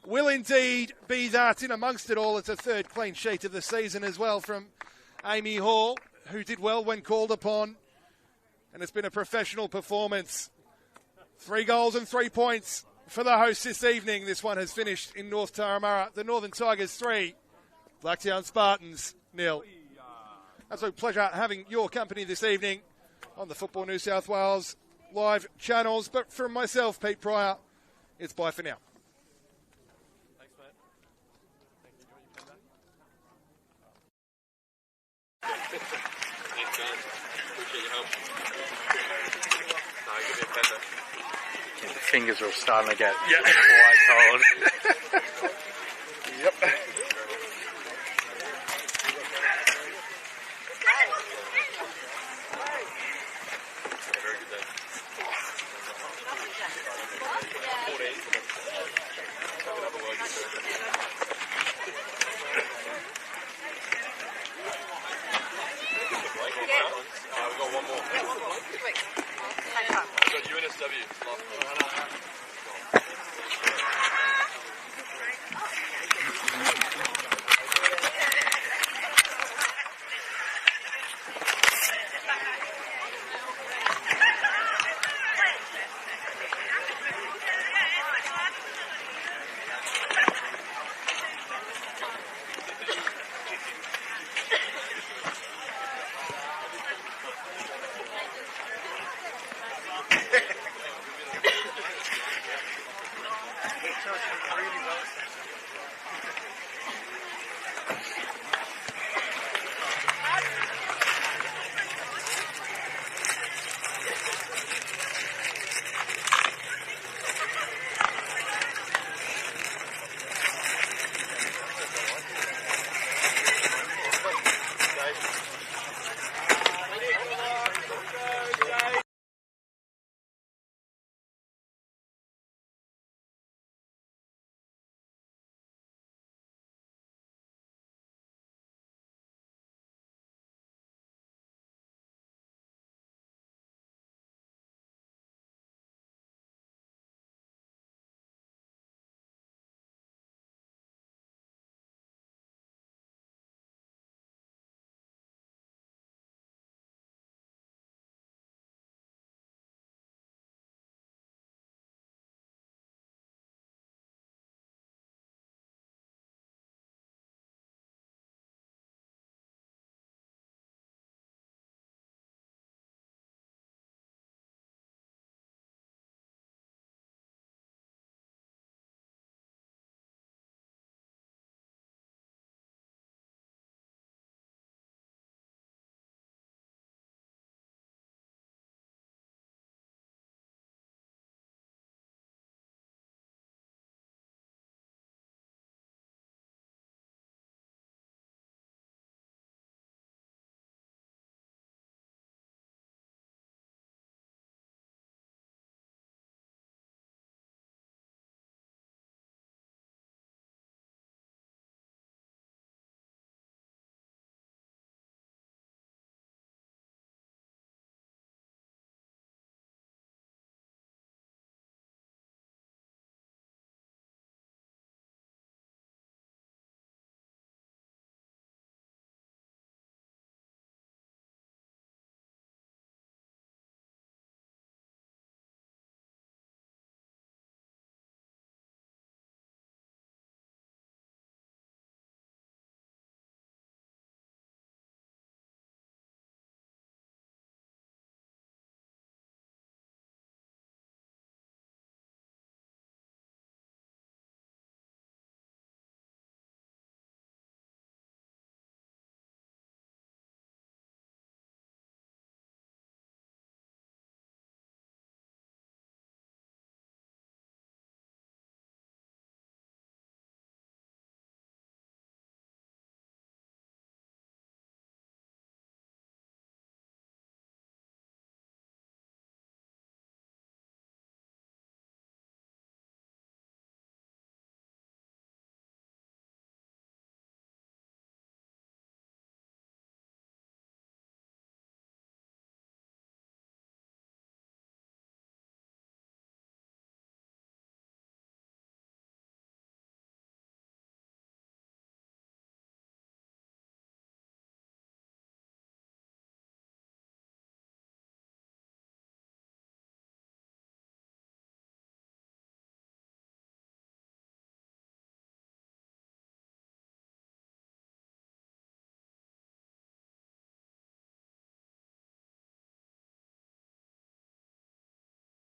will indeed be that. In amongst it all, it's a third clean sheet of the season as well from Amy Hall, who did well when called upon, and it's been a professional performance. 3 goals and 3 points for the hosts this evening. This one has finished in North Turramurra. The Northern Tigers 3, Blacktown Spartans 0. Absolute pleasure having your company this evening on the Football New South Wales live channels. But from myself, Pete Pryor, it's bye for now. Thanks, mate. Thank you. Thanks, guys. Appreciate your help. No, give me a pepper. Yeah, the fingers are starting to get quite cold. Yep. We've got NSW.